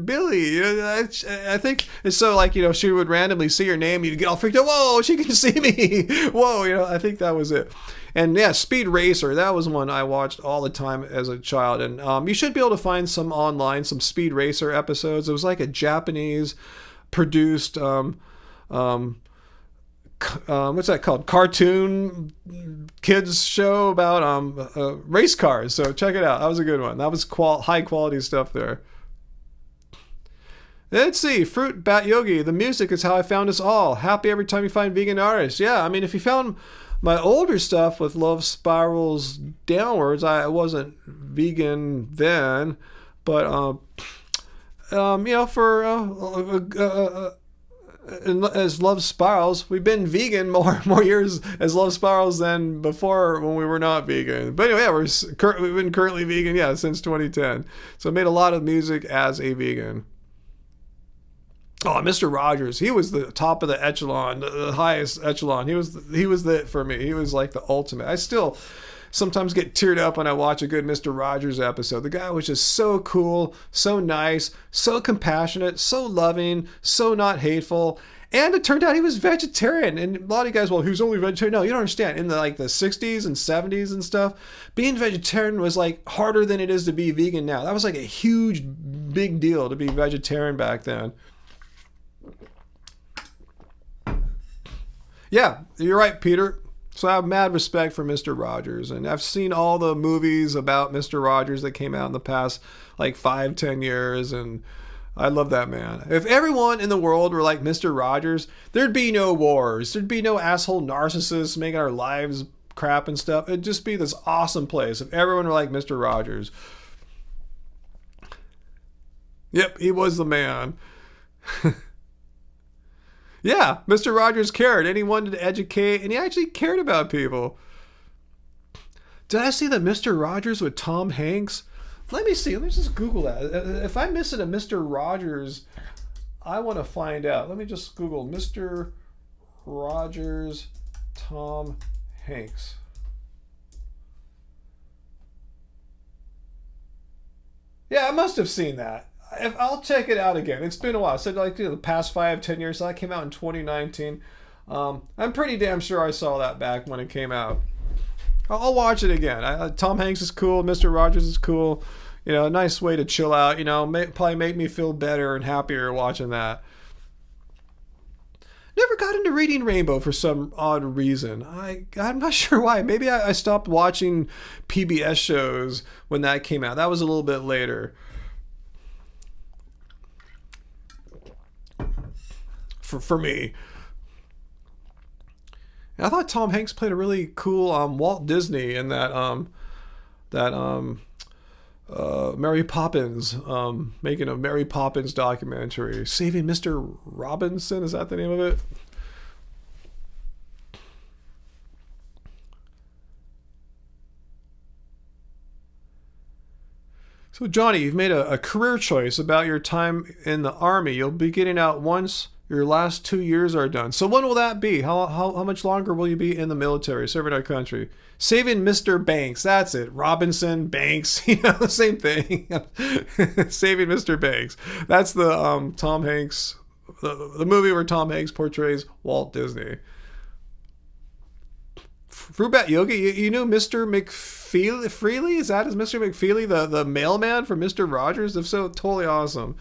Billy. I think it's so like, she would randomly see your name, you'd get all freaked out. Whoa, she can see me. Whoa, I think that was it. And yeah, Speed Racer, that was one I watched all the time as a child. And you should be able to find some online, some Speed Racer episodes. It was like a Japanese produced, what's that called? Cartoon kids show about race cars. So check it out. That was a good one. That was high quality stuff there. Let's see, Fruit Bat Yogi. The music is how I found us all. Happy every time you find vegan artists. Yeah, I mean, if you found my older stuff with Love Spirals Downwards, I wasn't vegan then, but as Love Spirals, we've been vegan more years as Love Spirals than before when we were not vegan. But anyway, we've been currently vegan, since 2010. So I made a lot of music as a vegan. Oh, Mr. Rogers, he was the top of the echelon, the highest echelon. He was the it for me. He was like the ultimate. I still sometimes get teared up when I watch a good Mr. Rogers episode. The guy was just so cool, so nice, so compassionate, so loving, so not hateful. And it turned out he was vegetarian. And a lot of you guys, well, he was only vegetarian. No, you don't understand. In the 60s and 70s and stuff, being vegetarian was like harder than it is to be vegan now. That was like a huge, big deal to be vegetarian back then. Yeah, you're right, Peter. So I have mad respect for Mr. Rogers, and I've seen all the movies about Mr. Rogers that came out in the past 5-10 years, and I love that man. If everyone in the world were like Mr. Rogers, there'd be no wars. There'd be no asshole narcissists making our lives crap and stuff. It'd just be this awesome place if everyone were like Mr. Rogers. Yep, he was the man. Yeah, Mr. Rogers cared, and he wanted to educate, and he actually cared about people. Did I see the Mr. Rogers with Tom Hanks? Let me see. Let me just Google that. If I'm missing a Mr. Rogers, I want to find out. Let me just Google Mr. Rogers, Tom Hanks. Yeah, I must have seen that. I'll check it out again. It's been a while. So the past 5-10 years. So that came out in 2019. I'm pretty damn sure I saw that back when it came out. I'll watch it again. Tom Hanks is cool. Mr. Rogers is cool. A nice way to chill out. Probably make me feel better and happier watching that. Never got into reading Rainbow for some odd reason. I'm not sure why. Maybe I stopped watching PBS shows when that came out. That was a little bit later. For me. And I thought Tom Hanks played a really cool Walt Disney in that Mary Poppins, making a Mary Poppins documentary. Saving Mr. Robinson, is that the name of it? So Johnny, you've made a career choice about your time in the Army. You'll be getting out once your last 2 years are done. So when will that be? How much longer will you be in the military, serving our country? Saving Mr. Banks. That's it. Robinson, Banks, same thing. Saving Mr. Banks. That's the Tom Hanks, the movie where Tom Hanks portrays Walt Disney. Frubat Yogi, you knew Mr. McFeely? Is that Mr. McFeely, the mailman for Mr. Rogers? If so, totally awesome.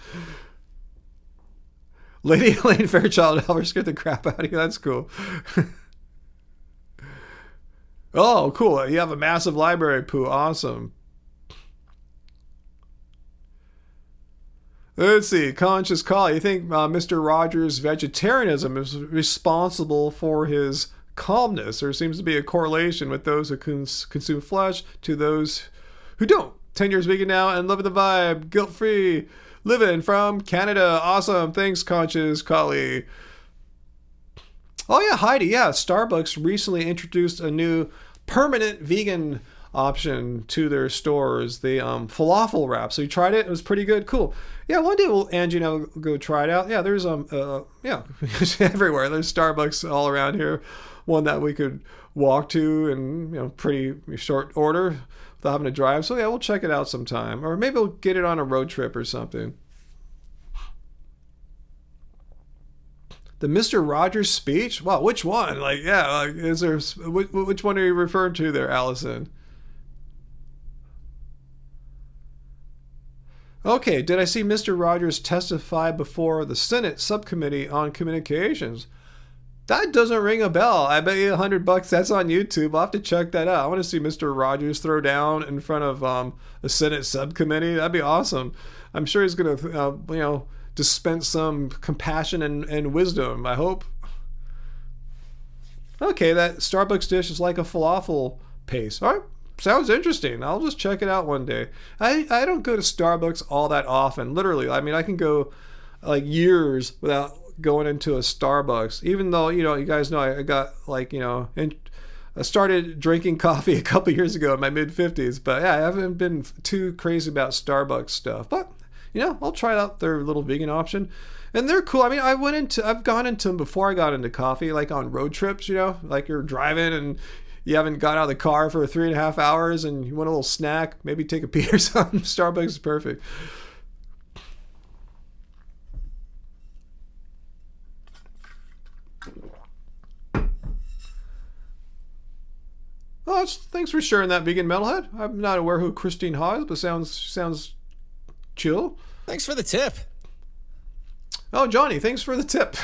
Lady Elaine Fairchild Albert scared the crap out of you. That's cool. Oh, cool. You have a massive library, Pooh. Awesome. Let's see. Conscious Call. You think Mr. Rogers' vegetarianism is responsible for his calmness? There seems to be a correlation with those who consume flesh to those who don't. 10 years vegan now and loving the vibe. Guilt-free. Living from Canada. Awesome. Thanks, Conscious Collie. Oh, yeah, Heidi. Yeah, Starbucks recently introduced a new permanent vegan option to their stores. The falafel wrap. So you tried it? It was pretty good. Cool. Yeah, one day Angie and I will go try it out. Yeah, there's everywhere. There's Starbucks all around here. One that we could walk to in pretty short order without having to drive. So yeah, we'll check it out sometime. Or maybe we'll get it on a road trip or something. The Mr. Rogers speech? Wow, which one? Is there which one are you referring to there, Allison? Okay, did I see Mr. Rogers testify before the Senate Subcommittee on Communications? That doesn't ring a bell. I bet you $100 that's on YouTube. I'll have to check that out. I want to see Mr. Rogers throw down in front of a Senate subcommittee. That'd be awesome. I'm sure he's going to, dispense some compassion and wisdom, I hope. Okay, that Starbucks dish is like a falafel paste. All right, sounds interesting. I'll just check it out one day. I don't go to Starbucks all that often. Literally, I can go years without going into a Starbucks, even though you guys know I got I started drinking coffee a couple years ago in my mid-50s, but yeah, I haven't been too crazy about Starbucks stuff. But I'll try out their little vegan option. And they're cool. I mean, I've gone into them before I got into coffee, like on road trips, like you're driving and you haven't got out of the car for 3.5 hours and you want a little snack, maybe take a pee or something. Starbucks is perfect. Oh, thanks for sharing that, vegan metalhead. I'm not aware who Christine Ha is, but sounds chill. Thanks for the tip. Oh, Johnny, thanks for the tip.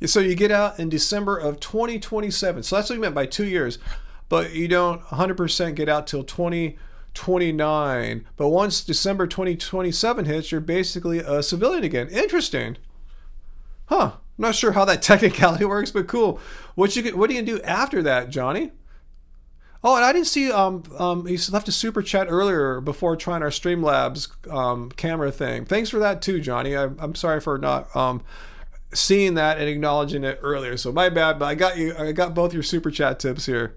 So you get out in December of 2027. So that's what you meant by 2 years. But you don't 100% get out till 2029. But once December 2027 hits, you're basically a civilian again. Interesting. Huh. I'm not sure how that technicality works, but cool. What are you going to do after that, Johnny? Oh, and I didn't see, he left a super chat earlier before trying our Streamlabs camera thing. Thanks for that too, Johnny. I'm sorry for not seeing that and acknowledging it earlier. So my bad, but I got both your super chat tips here.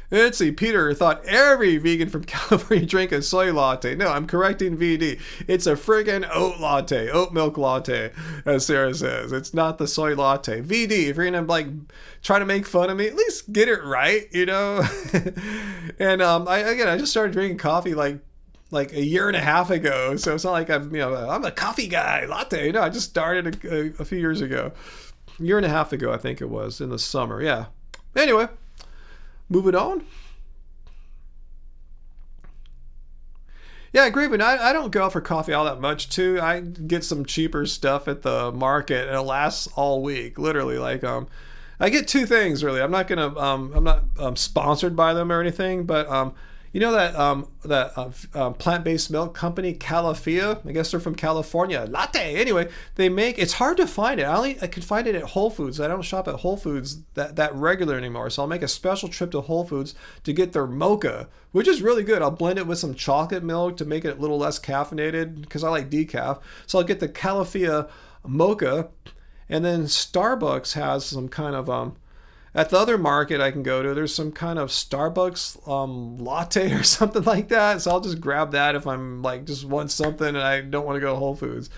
Let's see, Peter thought every vegan from California drank a soy latte. No, I'm correcting VD. It's a friggin' oat latte, oat milk latte, as Sarah says. It's not the soy latte. VD, if you're gonna try to make fun of me, at least get it right, And I just started drinking coffee like a year and a half ago. So it's not like I'm a coffee guy, latte. No, I just started a few years ago. A year and a half ago, I think it was, in the summer. Yeah. Anyway. Moving on. Yeah, Graven, I don't go out for coffee all that much too. I get some cheaper stuff at the market and it lasts all week. Literally, I get two things really. I'm not sponsored by them or anything, but that plant-based milk company, Califia. I guess they're from California. Latte. Anyway, it's hard to find it. I could find it at Whole Foods. I don't shop at Whole Foods that regular anymore. So I'll make a special trip to Whole Foods to get their mocha, which is really good. I'll blend it with some chocolate milk to make it a little less caffeinated because I like decaf. So I'll get the Califia mocha, and then Starbucks has some kind of at the other market I can go to, there's some kind of Starbucks latte or something like that. So I'll just grab that if I'm just want something and I don't want to go to Whole Foods.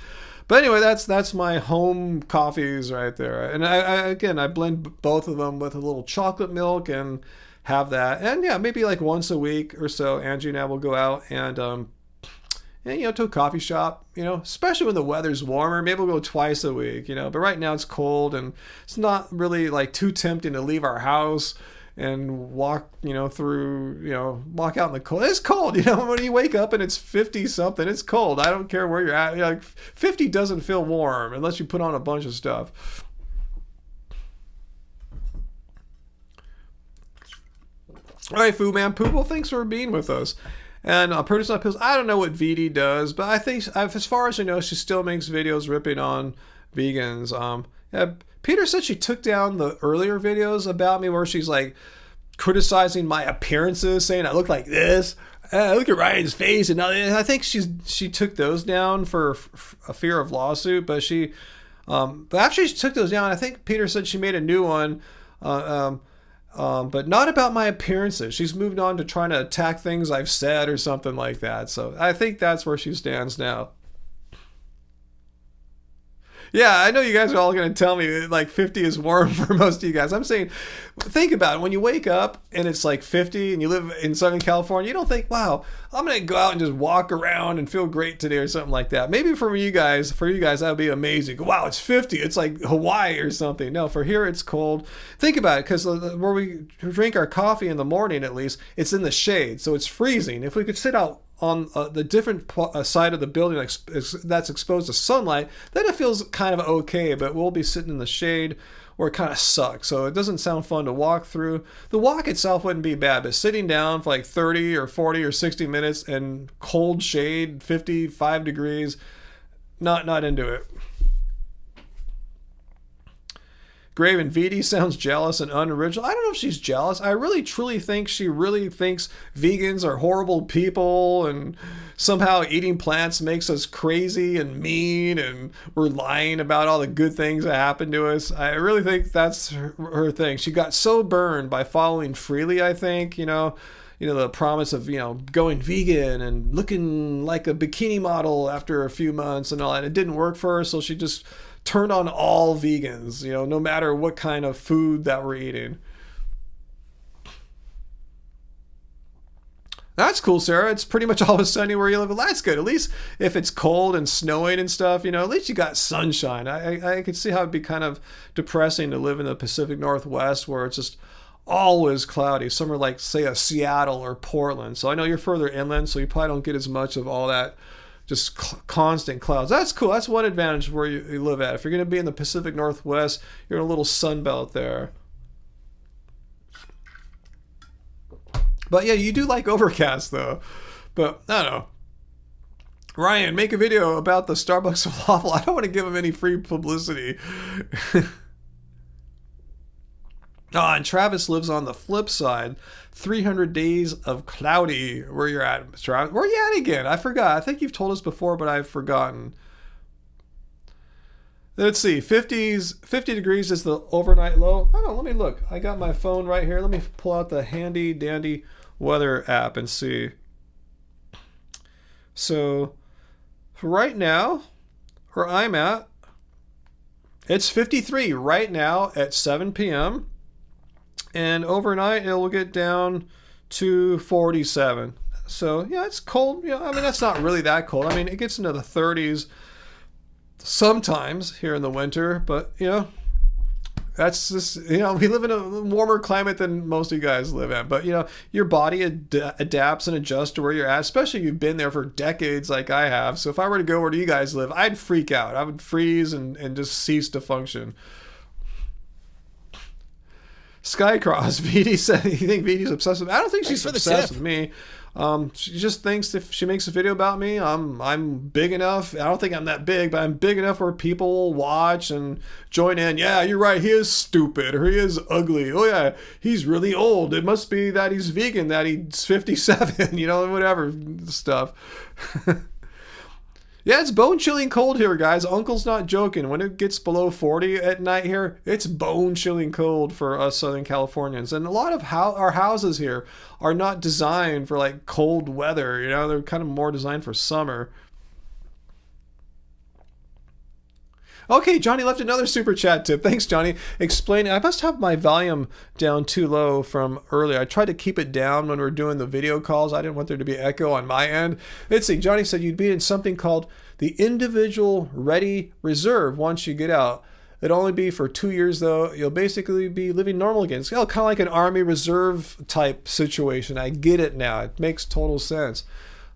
But anyway, that's my home coffees right there. And I blend both of them with a little chocolate milk and have that. And yeah, maybe once a week or so, Angie and I will go out and to a coffee shop, especially when the weather's warmer. Maybe we'll go twice a week, but right now it's cold and it's not really too tempting to leave our house and walk, walk out in the cold. It's cold, when you wake up and it's 50 something, it's cold. I don't care where you're at. 50 doesn't feel warm unless you put on a bunch of stuff. All right, Fu Man Poo, well, thanks for being with us. And Produce Not Pills, I don't know what VD does, but I think, as far as I know, she still makes videos ripping on vegans. Peter said she took down the earlier videos about me where she's criticizing my appearances, saying I look like this. Look at Ryan's face and all that. I think she took those down for a fear of lawsuit, but but after she took those down, I think Peter said she made a new one. But not about my appearances. She's moved on to trying to attack things I've said or something like that. So I think that's where she stands now. Yeah, I know you guys are all going to tell me 50 is warm for most of you guys. I'm saying, think about it. When you wake up and it's 50 and you live in Southern California, you don't think, wow, I'm going to go out and just walk around and feel great today or something like that. Maybe for you guys, that would be amazing. Wow, it's 50. It's like Hawaii or something. No, for here it's cold. Think about it, because where we drink our coffee in the morning, at least, it's in the shade. So it's freezing. If we could sit out on the different side of the building that's exposed to sunlight, then it feels kind of okay, but we'll be sitting in the shade where it kind of sucks. So it doesn't sound fun to walk through. The walk itself wouldn't be bad, but sitting down for 30 or 40 or 60 minutes in cold shade, 55 degrees, not into it. Graven, VD sounds jealous and unoriginal. I don't know if she's jealous. I really truly think she really thinks vegans are horrible people and somehow eating plants makes us crazy and mean and we're lying about all the good things that happen to us. I really think that's her thing. She got so burned by following freely, I think, the promise of, going vegan and looking like a bikini model after a few months and all that. It didn't work for her, so she just turned on all vegans, no matter what kind of food that we're eating. That's cool, Sarah. It's pretty much always sunny where you live. Well, that's good. At least if it's cold and snowing and stuff, at least you got sunshine. I could see how it'd be kind of depressing to live in the Pacific Northwest where it's just always cloudy. Somewhere like, say, a Seattle or Portland. So I know you're further inland, so you probably don't get as much of all that just constant clouds. That's cool. That's one advantage where you live at. If you're going to be in the Pacific Northwest, you're in a little sun belt there. But yeah, you do like overcast though. But I don't know. Ryan, make a video about the Starbucks falafel. I don't want to give him any free publicity. And Travis lives on the flip side. 300 days of cloudy where you're at, Travis. Where are you at again? I forgot. I think you've told us before, but I've forgotten. Let's see. 50 degrees is the overnight low. I don't know. Let me look. I got my phone right here. Let me pull out the handy dandy weather app and see. So right now, where I'm at, it's 53 right now at 7 p.m. And overnight, it will get down to 47. So, yeah, it's cold. That's not really that cold. It gets into the 30s sometimes here in the winter. But, that's just, we live in a warmer climate than most of you guys live in. But, your body adapts and adjusts to where you're at, especially if you've been there for decades like I have. So if I were to go where you guys live, I'd freak out. I would freeze and just cease to function. Skycross, VD said, you think VD's obsessed with me? I don't think she's obsessed with me. She just thinks if she makes a video about me, I'm big enough. I don't think I'm that big, but I'm big enough where people will watch and join in. Yeah, you're right. He is stupid or he is ugly. Oh yeah, he's really old. It must be that he's vegan, that he's 57, whatever stuff. Yeah, it's bone-chilling cold here, guys. Uncle's not joking. When it gets below 40 at night here, it's bone-chilling cold for us Southern Californians. And a lot of our houses here are not designed for, like, cold weather. They're kind of more designed for summer. Okay, Johnny left another super chat tip. Thanks, Johnny. Explaining, I must have my volume down too low from earlier. I tried to keep it down when we were doing the video calls. I didn't want there to be echo on my end. Let's see. Johnny said you'd be in something called the Individual Ready Reserve once you get out. It'll only be for 2 years, though. You'll basically be living normal again. It's kind of like an Army Reserve type situation. I get it now. It makes total sense.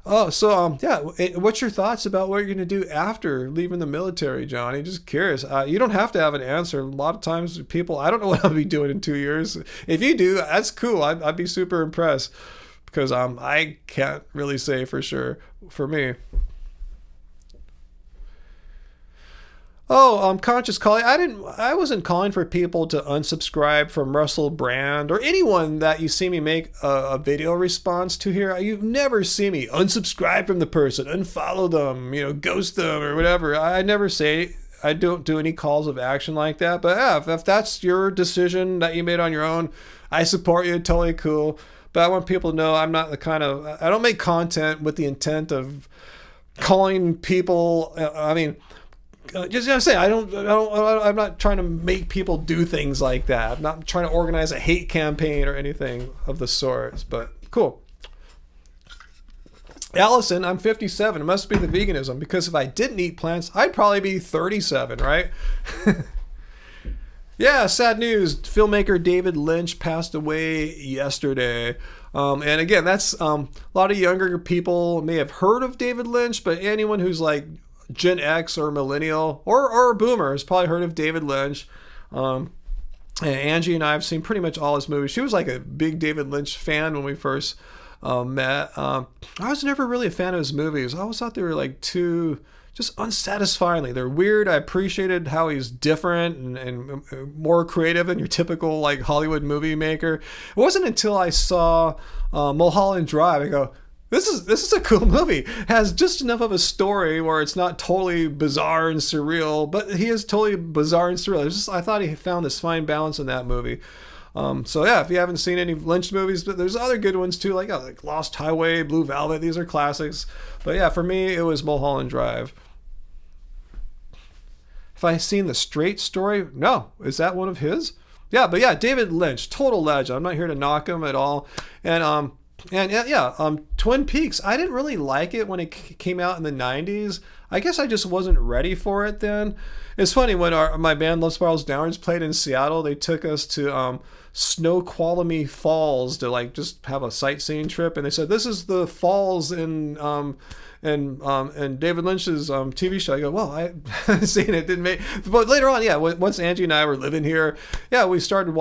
Oh, so, yeah, what's your thoughts about what you're going to do after leaving the military, Johnny? Just curious. You don't have to have an answer. A lot of times people, I don't know what I'll be doing in 2 years. If you do, that's cool. I'd be super impressed because I can't really say for sure for me. Oh, conscious calling. I wasn't calling for people to unsubscribe from Russell Brand or anyone that you see me make a video response to here. You've never seen me unsubscribe from the person, unfollow them, ghost them or whatever. I never say, I don't do any calls of action like that. But yeah, if that's your decision that you made on your own, I support you. Totally cool. But I want people to know I'm not the kind of, I don't make content with the intent of calling people, just gonna say I'm not trying to make people do things like that. I'm not trying to organize a hate campaign or anything of the sorts. But cool. Allison, I'm 57. It must be the veganism because if I didn't eat plants, I'd probably be 37, right? Yeah, sad news. Filmmaker David Lynch passed away yesterday. And again, that's a lot of younger people may have heard of David Lynch, but anyone who's like Gen X or millennial or a boomer has probably heard of David Lynch. And Angie and I have seen pretty much all his movies. She was like a big David Lynch fan when we first met. I was never really a fan of his movies. I always thought they were like too just unsatisfyingly. They're weird. I appreciated how he's different and more creative than your typical like Hollywood movie maker. It wasn't until I saw Mulholland Drive, I go, This is a cool movie. It has just enough of a story where it's not totally bizarre and surreal, but he is totally bizarre and surreal. I thought he found this fine balance in that movie. So yeah, if you haven't seen any Lynch movies, but there's other good ones too, like Lost Highway, Blue Velvet. These are classics. But yeah, for me, it was Mulholland Drive. Have I seen The Straight Story? No. Is that one of his? Yeah, but yeah, David Lynch, total legend. I'm not here to knock him at all. And Twin Peaks. I didn't really like it when it came out in the 90s. I guess I just wasn't ready for it then. It's funny, when my band Love Spirals Downwards played in Seattle, they took us to Snoqualmie Falls to like just have a sightseeing trip, and they said this is the falls in David Lynch's TV show. I go, well, I haven't seen it, didn't make. But later on, yeah, once Angie and I were living here, yeah, we started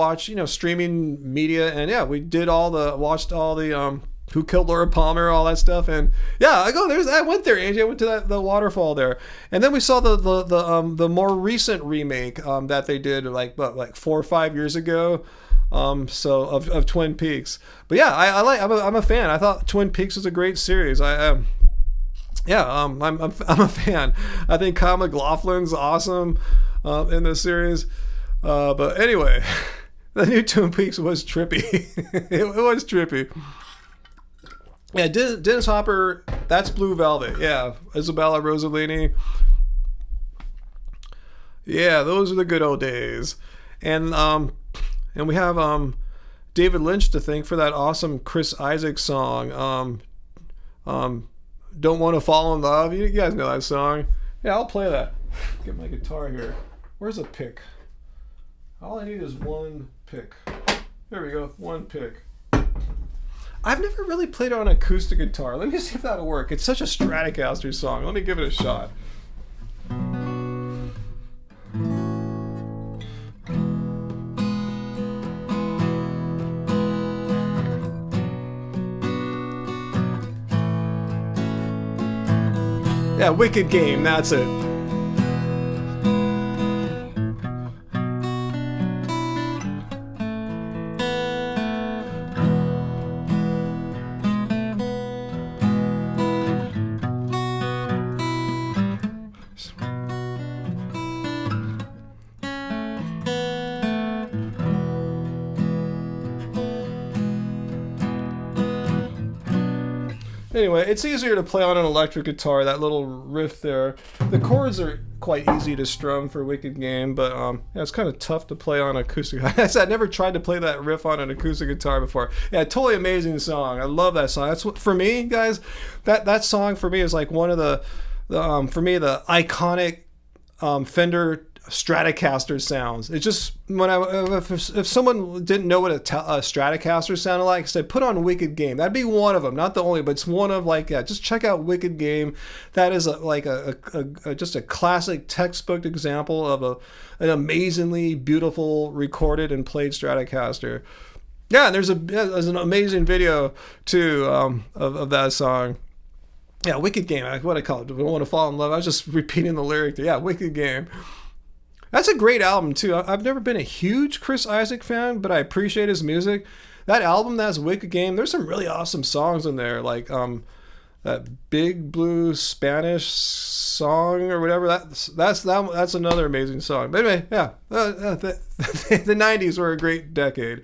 streaming media, and yeah, we did watched all the Who Killed Laura Palmer, all that stuff, and yeah, I went there, Angie. I went to the waterfall there, and then we saw the more recent remake that they did like 4 or 5 years ago. Of Twin Peaks. But yeah, I'm a fan. I thought Twin Peaks was a great series. I'm a fan. I think Kyle MacLachlan's awesome in this series. But anyway, the new Twin Peaks was trippy. It was trippy. Yeah, Dennis Hopper, that's Blue Velvet. Yeah, Isabella Rossellini. Yeah, those are the good old days. And we have David Lynch to thank for that awesome Chris Isaak song. Don't Want to Fall in Love. You guys know that song. Yeah, I'll play that. Get my guitar here. Where's a pick? All I need is one pick. There we go, one pick. I've never really played it on acoustic guitar. Let me see if that'll work. It's such a Stratocaster song. Let me give it a shot. Yeah, Wicked Game, that's it. Anyway, it's easier to play on an electric guitar, that little riff there. The chords are quite easy to strum for Wicked Game, but yeah, it's kind of tough to play on acoustic. I said I never tried to play that riff on an acoustic guitar before. Yeah, totally amazing song. I love that song. That's what, for me, guys, that song for me is like one of the for me, the iconic Fender Stratocaster sounds. It's just if someone didn't know what a Stratocaster sounded like, said put on Wicked Game. That'd be one of them, not the only, but it's one of just check out Wicked Game. That is just a classic textbook example of an amazingly beautiful recorded and played Stratocaster. Yeah, and there's an amazing video too of that song. Yeah, Wicked Game. What I call it. Don't Want to Fall in Love. I was just repeating the lyric. Yeah, Wicked Game. That's a great album too. I've never been a huge Chris Isaak fan, but I appreciate his music. That album, that's Wicked Game. There's some really awesome songs in there, like that Big Blue Spanish song or whatever. That's another amazing song. But anyway, yeah, the 90s were a great decade.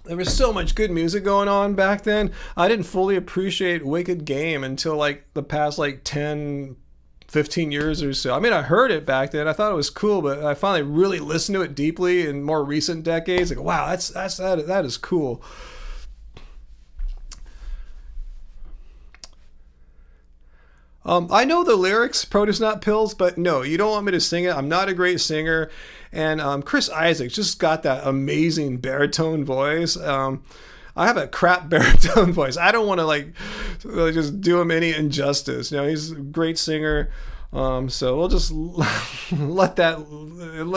There was so much good music going on back then. I didn't fully appreciate Wicked Game until like the past 10, 15 years or so. I mean, I heard it back then. I thought it was cool, but I finally really listened to it deeply in more recent decades. Like, wow, that is cool. I know the lyrics, Produce Not Pills, but no, you don't want me to sing it. I'm not a great singer. And Chris Isaak just got that amazing baritone voice. I have a crap baritone voice. I don't want to really just do him any injustice. He's a great singer. So we'll just let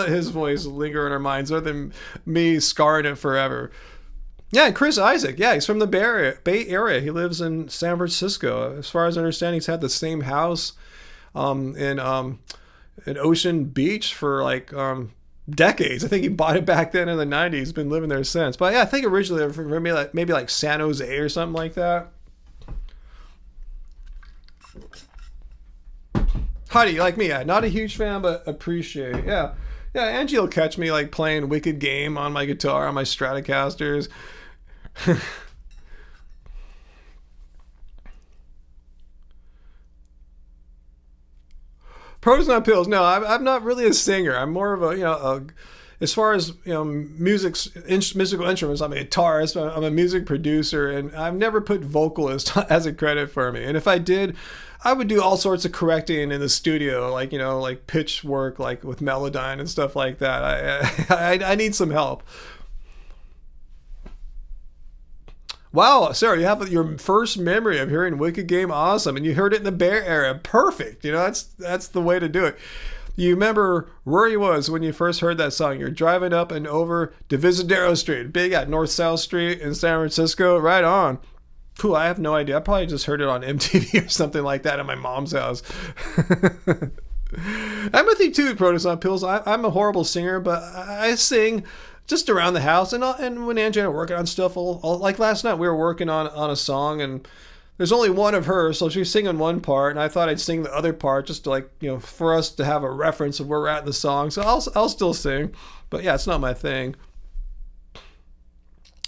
his voice linger in our minds rather than me scarring it forever. Yeah, and Chris Isaak. Yeah, he's from the Bay Area. He lives in San Francisco. As far as I understand, he's had the same house in Ocean Beach for decades. I think he bought it back then in the 90s. He's been living there since. But yeah, I think originally for maybe like San Jose or something like that. Heidi, like me, yeah, not a huge fan, but appreciate. Yeah. Yeah, Angie will catch me like playing Wicked Game on my guitar on my Stratocasters. Pros not pills. No, I'm not really a singer. I'm more of as far as musical instruments, I'm a guitarist. I'm a music producer, and I've never put vocalist as a credit for me. And if I did, I would do all sorts of correcting in the studio, like pitch work, like with Melodyne and stuff like that. I need some help. Wow, Sarah, you have your first memory of hearing Wicked Game. Awesome. And you heard it in the Bear era. Perfect. That's the way to do it. You remember where you was when you first heard that song. You're driving up and over Divisadero Street, big at North-South Street in San Francisco. Right on. Cool, I have no idea. I probably just heard it on MTV or something like that at my mom's house. I'm with you too, Protestant Pills. I'm a horrible singer, but I sing just around the house, and when Angie and I are working on stuff, like last night we were working on a song, and there's only one of her, so she's singing one part, and I thought I'd sing the other part just to for us to have a reference of where we're at in the song. So I'll still sing, but yeah, it's not my thing.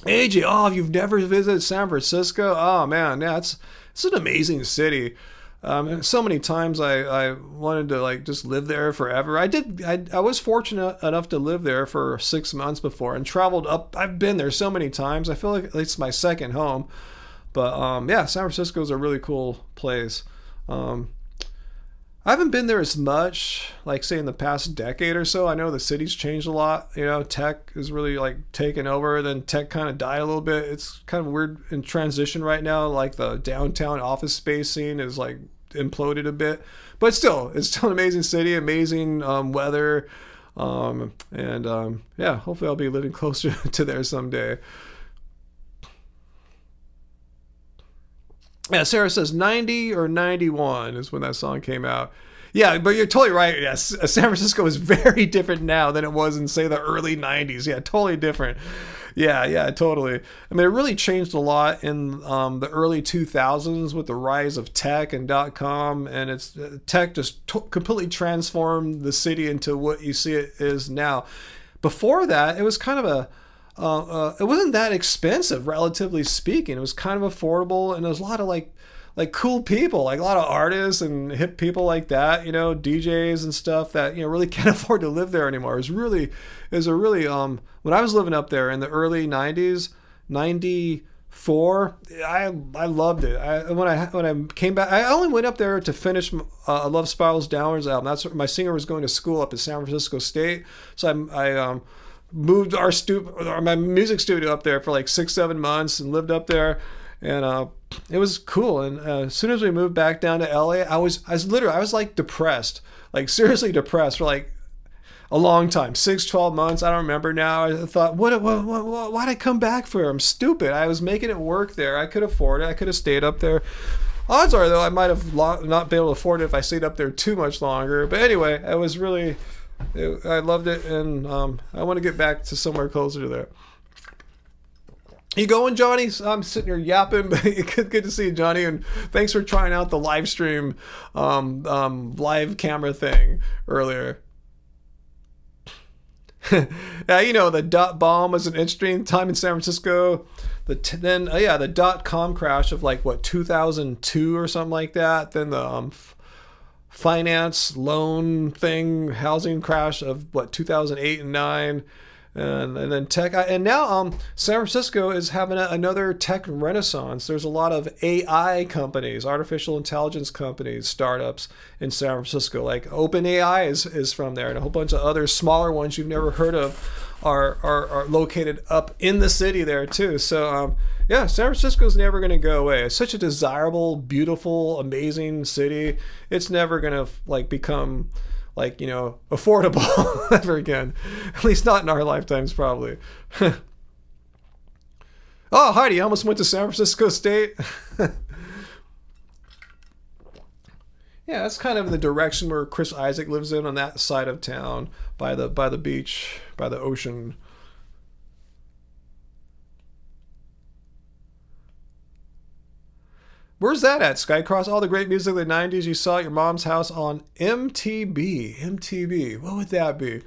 AJ, you've never visited San Francisco? Oh man, yeah, it's an amazing city. And so many times I wanted to just live there forever. I was fortunate enough to live there for 6 months before and traveled up. I've been there so many times. I feel like it's my second home. But yeah, San Francisco is a really cool place. I haven't been there as much, say in the past decade or so. I know the city's changed a lot. Tech is really taken over. Then tech kind of died a little bit. It's kind of weird in transition right now. The downtown office space scene is imploded a bit, but it's still an amazing city, amazing weather, and yeah, hopefully I'll be living closer to there someday. Yeah, Sarah says 90 or 91 is when that song came out. Yeah, but you're totally right. Yes, San Francisco is very different now than it was in, say, the early 90s. Yeah, totally different. Yeah, totally. I mean, it really changed a lot in the early 2000s with the rise of tech and .com, and tech just completely transformed the city into what you see it is now. Before that, it was kind of it wasn't that expensive, relatively speaking. It was kind of affordable, and there was a lot of cool people, a lot of artists and hip people like that, DJs and stuff that really can't afford to live there anymore. It was a really when I was living up there in the early 90s, 94, I loved it. When I came back, I only went up there to finish I Love Spirals Downwards album. That's what my singer was going to school up at San Francisco State, so I moved my music studio up there for 6-7 months and lived up there, and it was cool. And as soon as we moved back down to LA, I was depressed, seriously depressed for a long time, 6-12 months. I don't remember now. I thought, why'd I come back for? I'm stupid. I was making it work there. I could afford it. I could have stayed up there. Odds are, though, I might have not been able to afford it if I stayed up there too much longer. But anyway, it was really, I loved it, and I want to get back to somewhere closer to there. You going, Johnny? I'm sitting here yapping, but good to see you, Johnny, and thanks for trying out the live stream live camera thing earlier. Yeah, the dot bomb was an interesting time in San Francisco. The .com crash of 2002 or something like that. Then the finance loan thing, housing crash of 2008 and 9. And then tech, and now San Francisco is having another tech renaissance. There's a lot of AI companies, artificial intelligence companies, startups in San Francisco. OpenAI is from there, and a whole bunch of other smaller ones you've never heard of are located up in the city there too. So yeah, San Francisco's never going to go away. It's such a desirable, beautiful, amazing city. It's never going to become affordable ever again. At least not in our lifetimes, probably. Oh, Heidi, I almost went to San Francisco State. Yeah, that's kind of the direction where Chris Isaac lives in, on that side of town, by the beach, by the ocean. Where's that at, Skycross? All the great music of the 90s you saw at your mom's house on MTV. MTV. What would that be?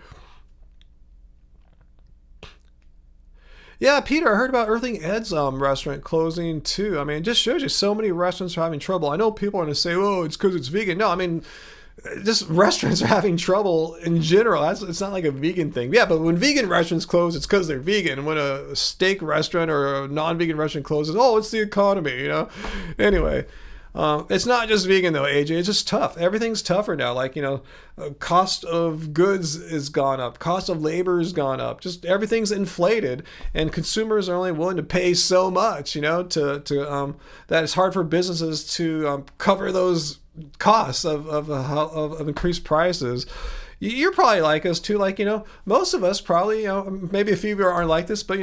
Yeah, Peter, I heard about Earthling Ed's restaurant closing too. I mean, it just shows you so many restaurants are having trouble. I know people are going to say, "Oh, it's because it's vegan." No, I mean, just restaurants are having trouble in general. It's not like a vegan thing. Yeah, but when vegan restaurants close, it's because they're vegan. When a steak restaurant or a non-vegan restaurant closes, oh, it's the economy, you know? Anyway, it's not just vegan though, AJ. It's just tough. Everything's tougher now. Like, cost of goods has gone up. Cost of labor has gone up. Just everything's inflated, and consumers are only willing to pay so much, that it's hard for businesses to cover those costs of increased prices. You're probably like us too. Like, most of us probably, maybe a few of you aren't like this, but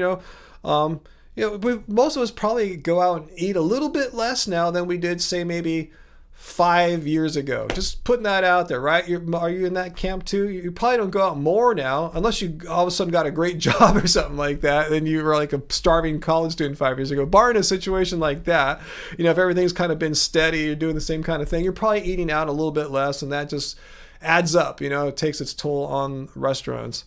most of us probably go out and eat a little bit less now than we did, say, maybe 5 years ago. Just putting that out there, right? Are you in that camp too? You probably don't go out more now, unless you all of a sudden got a great job or something like that, and you were like a starving college student 5 years ago. Barring a situation like that, if everything's kind of been steady, you're doing the same kind of thing, you're probably eating out a little bit less, and that just adds up. It takes its toll on restaurants.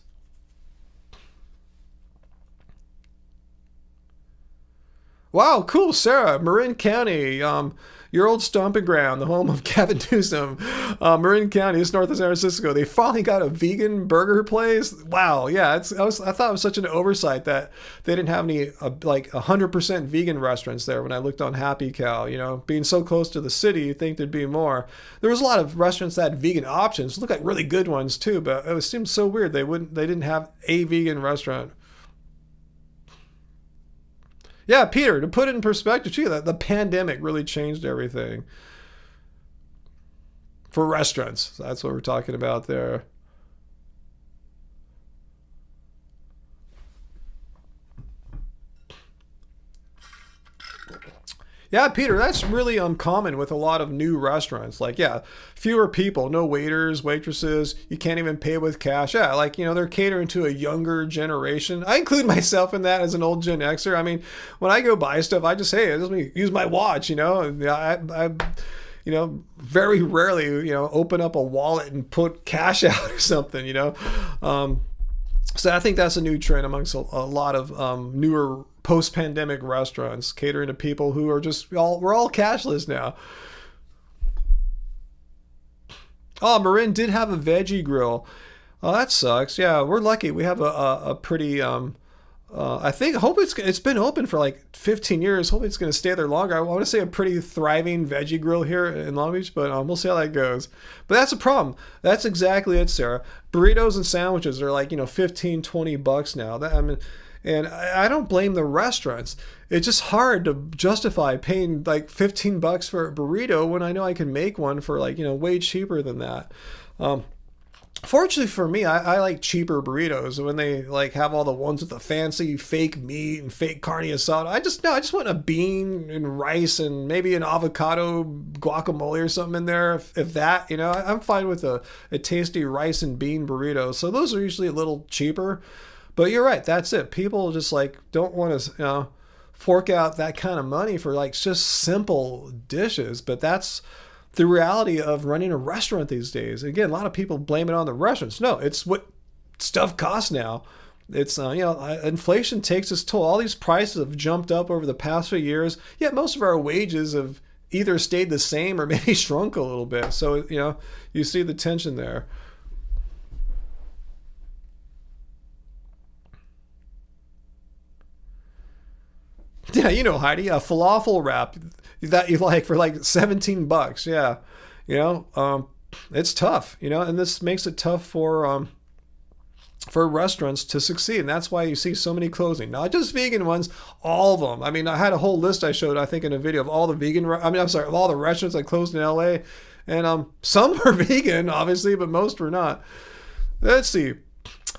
Wow, cool, Sarah. Marin County, your old stomping ground, the home of Gavin Newsom. Marin County, it's north of San Francisco. They finally got a vegan burger place. Wow, yeah, I thought it was such an oversight that they didn't have any 100% vegan restaurants there when I looked on Happy Cow. Being so close to the city, you'd think there'd be more. There was a lot of restaurants that had vegan options. Looked like really good ones too, but it seemed so weird they didn't have a vegan restaurant. Yeah, Peter, to put it in perspective too, that the pandemic really changed everything for restaurants. So that's what we're talking about there. Yeah, Peter, that's really uncommon with a lot of new restaurants. Like, yeah, fewer people, no waiters, waitresses. You can't even pay with cash. Yeah, they're catering to a younger generation. I include myself in that as an old Gen Xer. I mean, when I go buy stuff, I just, hey, let me use my watch, I very rarely, open up a wallet and put cash out or something, So I think that's a new trend amongst a lot of newer post-pandemic restaurants, catering to people who are we're all cashless now. Oh, Marin did have a veggie grill. Oh, that sucks. Yeah, we're lucky. We have a pretty, hope it's been open for like 15 years. Hopefully it's going to stay there longer. I want to say a pretty thriving veggie grill here in Long Beach, but we'll see how that goes. But that's a problem. That's exactly it, Sarah. Burritos and sandwiches are like, $15-20 now. And I don't blame the restaurants. It's just hard to justify paying like $15 for a burrito when I know I can make one for way cheaper than that. Fortunately for me, I like cheaper burritos when they have all the ones with the fancy fake meat and fake carne asada. I just want a bean and rice and maybe an avocado guacamole or something in there. If that, I'm fine with a tasty rice and bean burrito. So those are usually a little cheaper. But you're right, that's it. People just don't want to fork out that kind of money for just simple dishes. But that's the reality of running a restaurant these days. Again, a lot of people blame it on the restaurants. No, it's what stuff costs now. It's inflation takes its toll. All these prices have jumped up over the past few years. Yet most of our wages have either stayed the same or maybe shrunk a little bit. So you see the tension there. Yeah, Heidi, a falafel wrap that you like for $17. Yeah, it's tough, and this makes it tough for restaurants to succeed, and that's why you see so many closing. Not just vegan ones, all of them. I mean, I had a whole list I showed, I think, in a video of all the of all the restaurants that closed in LA, and some were vegan, obviously, but most were not. Let's see.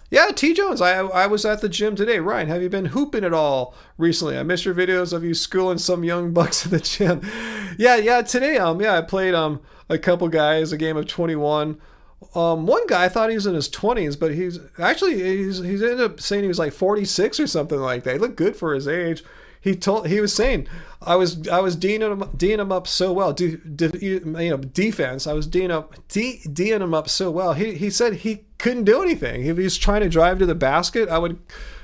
Yeah, T. Jones, I was at the gym today. Ryan, have you been hooping at all recently? I missed your videos of you schooling some young bucks at the gym. Yeah, today, I played a couple guys, a game of 21. One guy, I thought he was in his 20s, but he's ended up saying he was like 46 or something like that. He looked good for his age. He was saying I was D'ing him up so well. Defense. I was D'ing him up so well. He said he couldn't do anything. If he was trying to drive to the basket, I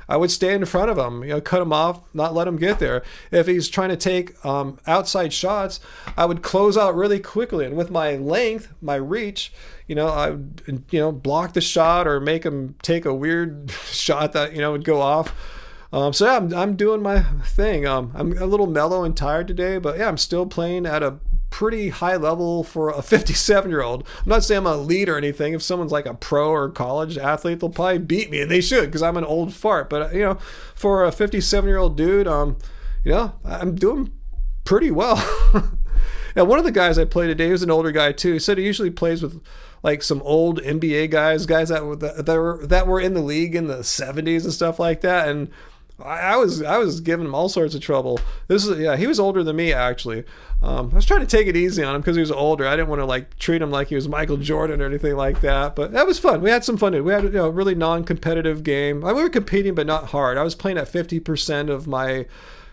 I would stay in front of him, cut him off, not let him get there. If he's trying to take outside shots, I would close out really quickly. And with my length, my reach, I would, block the shot or make him take a weird shot that, would go off. So yeah, I'm doing my thing. I'm a little mellow and tired today, but yeah, I'm still playing at a pretty high level for a 57-year-old. I'm not saying I'm an elite or anything. If someone's like a pro or college athlete, they'll probably beat me, and they should, because I'm an old fart. But for a 57-year-old dude, I'm doing pretty well. Now, one of the guys I played today was an older guy too. He said he usually plays with like some old NBA guys that were in the league in the 70s and stuff like that, and I was giving him all sorts of trouble. He was older than me actually. I was trying to take it easy on him because he was older. I didn't want to like treat him like he was Michael Jordan or anything like that. But that was fun. We had some fun. We had a really non-competitive game. We were competing, but not hard. I was playing at 50% of my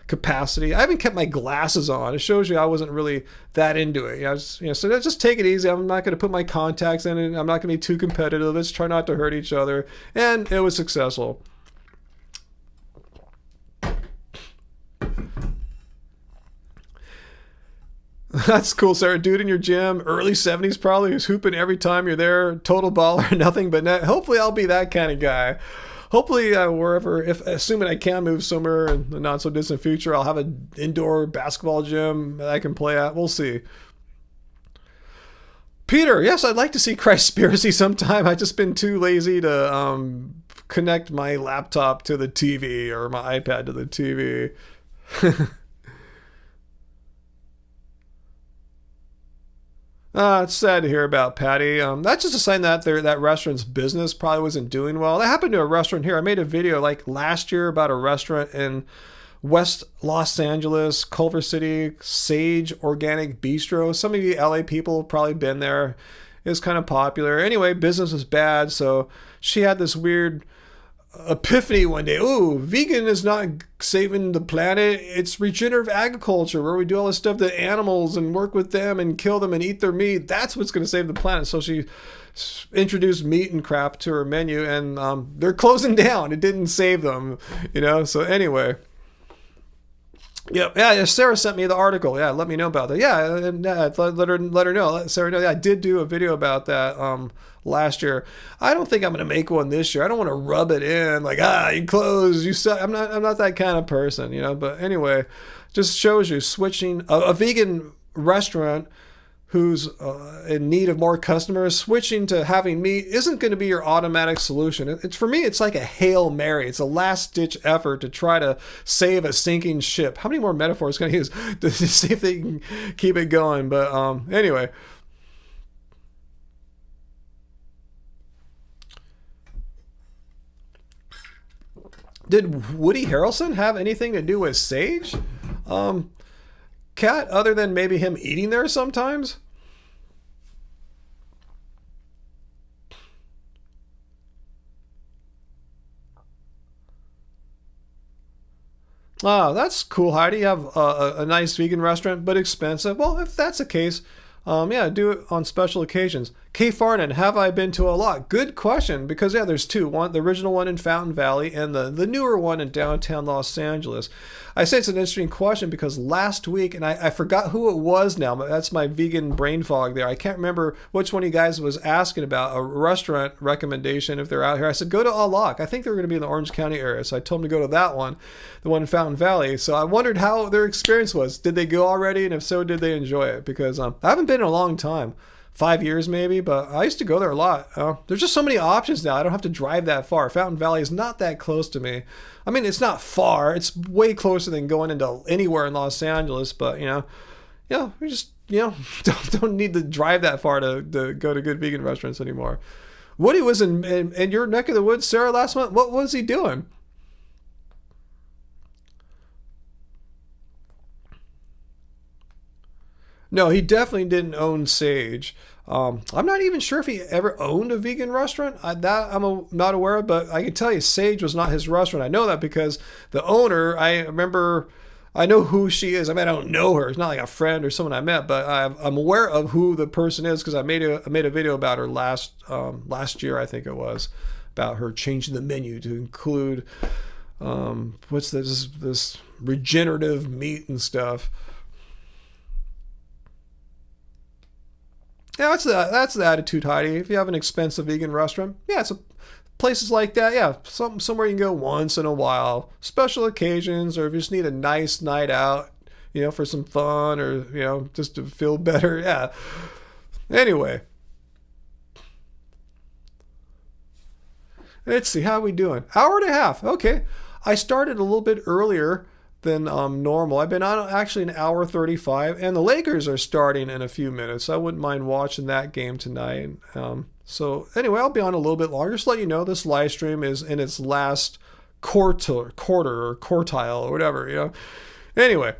capacity. I haven't kept my glasses on. It shows you I wasn't really that into it. So just take it easy. I'm not going to put my contacts in it. I'm not going to be too competitive. Let's try not to hurt each other. And it was successful. That's cool, Sarah. Dude in your gym, early 70s probably, who's hooping every time you're there, total baller, nothing but net. Hopefully I'll be that kind of guy. Hopefully assuming I can move somewhere in the not so distant future, I'll have an indoor basketball gym that I can play at. We'll see. Peter, yes, I'd like to see Christspiracy sometime. I've just been too lazy to connect my laptop to the TV or my iPad to the TV. It's sad to hear about Patty. That's just a sign that that restaurant's business probably wasn't doing well. That happened to a restaurant here. I made a video like last year about a restaurant in West Los Angeles, Culver City, Sage Organic Bistro. Some of you LA people have probably been there. It was kind of popular. Anyway, business was bad, so she had this weird epiphany one day. Ooh, vegan is not saving the planet. It's regenerative agriculture where we do all this stuff to animals and work with them and kill them and eat their meat. That's what's going to save the planet. So she introduced meat and crap to her menu, and they're closing down. It didn't save them, So anyway. Yep. Yeah, Sarah sent me the article. Yeah, let me know about that. Yeah, and let her know. Let Sarah know. Yeah, I did do a video about that last year. I don't think I'm going to make one this year. I don't want to rub it in like, you close, you suck. I'm not that kind of person, But anyway, just shows you switching a vegan restaurant who's in need of more customers, switching to having meat isn't going to be your automatic solution. It's for me, it's like a Hail Mary. It's a last-ditch effort to try to save a sinking ship. How many more metaphors can I use to see if they can keep it going? But anyway. Did Woody Harrelson have anything to do with Sage? Cat, other than maybe him eating there sometimes? Oh, that's cool, Heidi. You have a nice vegan restaurant, but expensive. Well, if that's the case, do it on special occasions. K. Farnan, have I been to a lot? Good question, because there's two. One, the original one in Fountain Valley, and the newer one in downtown Los Angeles. I say it's an interesting question because last week, and I forgot who it was now, but that's my vegan brain fog there. I can't remember which one of you guys was asking about a restaurant recommendation if they're out here. I said, go to Alak. I think they were going to be in the Orange County area, so I told them to go to that one, the one in Fountain Valley. So I wondered how their experience was. Did they go already? And if so, did they enjoy it? Because I haven't been in a long time. 5 years maybe, but I used to go there a lot. There's just so many options now. I don't have to drive that far. Fountain Valley is not that close to me. I mean, it's not far. It's way closer than going into anywhere in Los Angeles, but we just don't need to drive that far to go to good vegan restaurants anymore. Woody was in your neck of the woods, Sarah, last month. What was he doing? No, he definitely didn't own Sage. I'm not even sure if he ever owned a vegan restaurant. I'm not aware of, but I can tell you Sage was not his restaurant. I know that because the owner, I know who she is. I mean, I don't know her. It's not like a friend or someone I met, but I'm aware of who the person is because I made a video about her last year, I think it was, about her changing the menu to include what's this regenerative meat and stuff. Yeah, that's the attitude, Heidi. If you have an expensive vegan restaurant, yeah, it's places like that. Yeah, somewhere you can go once in a while, special occasions, or if you just need a nice night out, for some fun, or just to feel better. Yeah. Anyway, let's see, how are we doing? Hour and a half. Okay, I started a little bit earlier than normal. I've been on actually an hour 35, and the Lakers are starting in a few minutes. I wouldn't mind watching that game tonight. So anyway, I'll be on a little bit longer. Just to let you know, this live stream is in its last quarter or quartile or whatever. Anyway.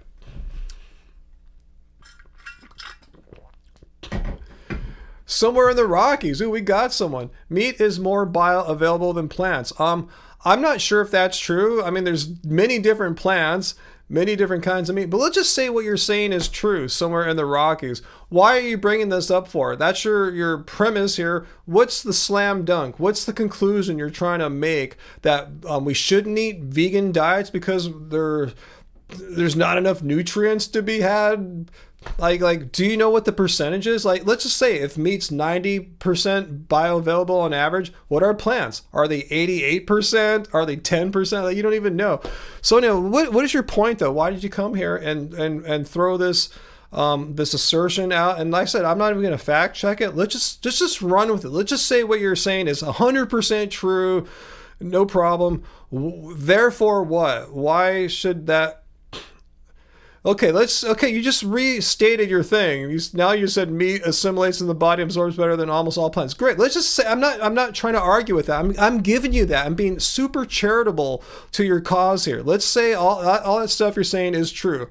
Somewhere in the Rockies. Ooh, we got someone. Meat is more bioavailable than plants. I'm not sure if that's true. I mean, there's many different plants, many different kinds of meat, but let's just say what you're saying is true somewhere in the Rockies. Why are you bringing this up for? That's your premise here. What's the slam dunk? What's the conclusion you're trying to make, that we shouldn't eat vegan diets because there's not enough nutrients to be had? Like, do you know what the percentage is? Like, let's just say if meat's 90% bioavailable on average, what are plants? Are they 88%? Are they 10%? Like, you don't even know. So, what is your point though? Why did you come here and throw this assertion out? And like I said, I'm not even going to fact check it. Let's just run with it. Let's just say what you're saying is 100% true. No problem. Therefore, what? Why should that? Okay, you just restated your thing. Now you said meat assimilates in the body, absorbs better than almost all plants. Great. Let's just say, I'm not trying to argue with that. I'm giving you that. I'm being super charitable to your cause here. Let's say all that stuff you're saying is true.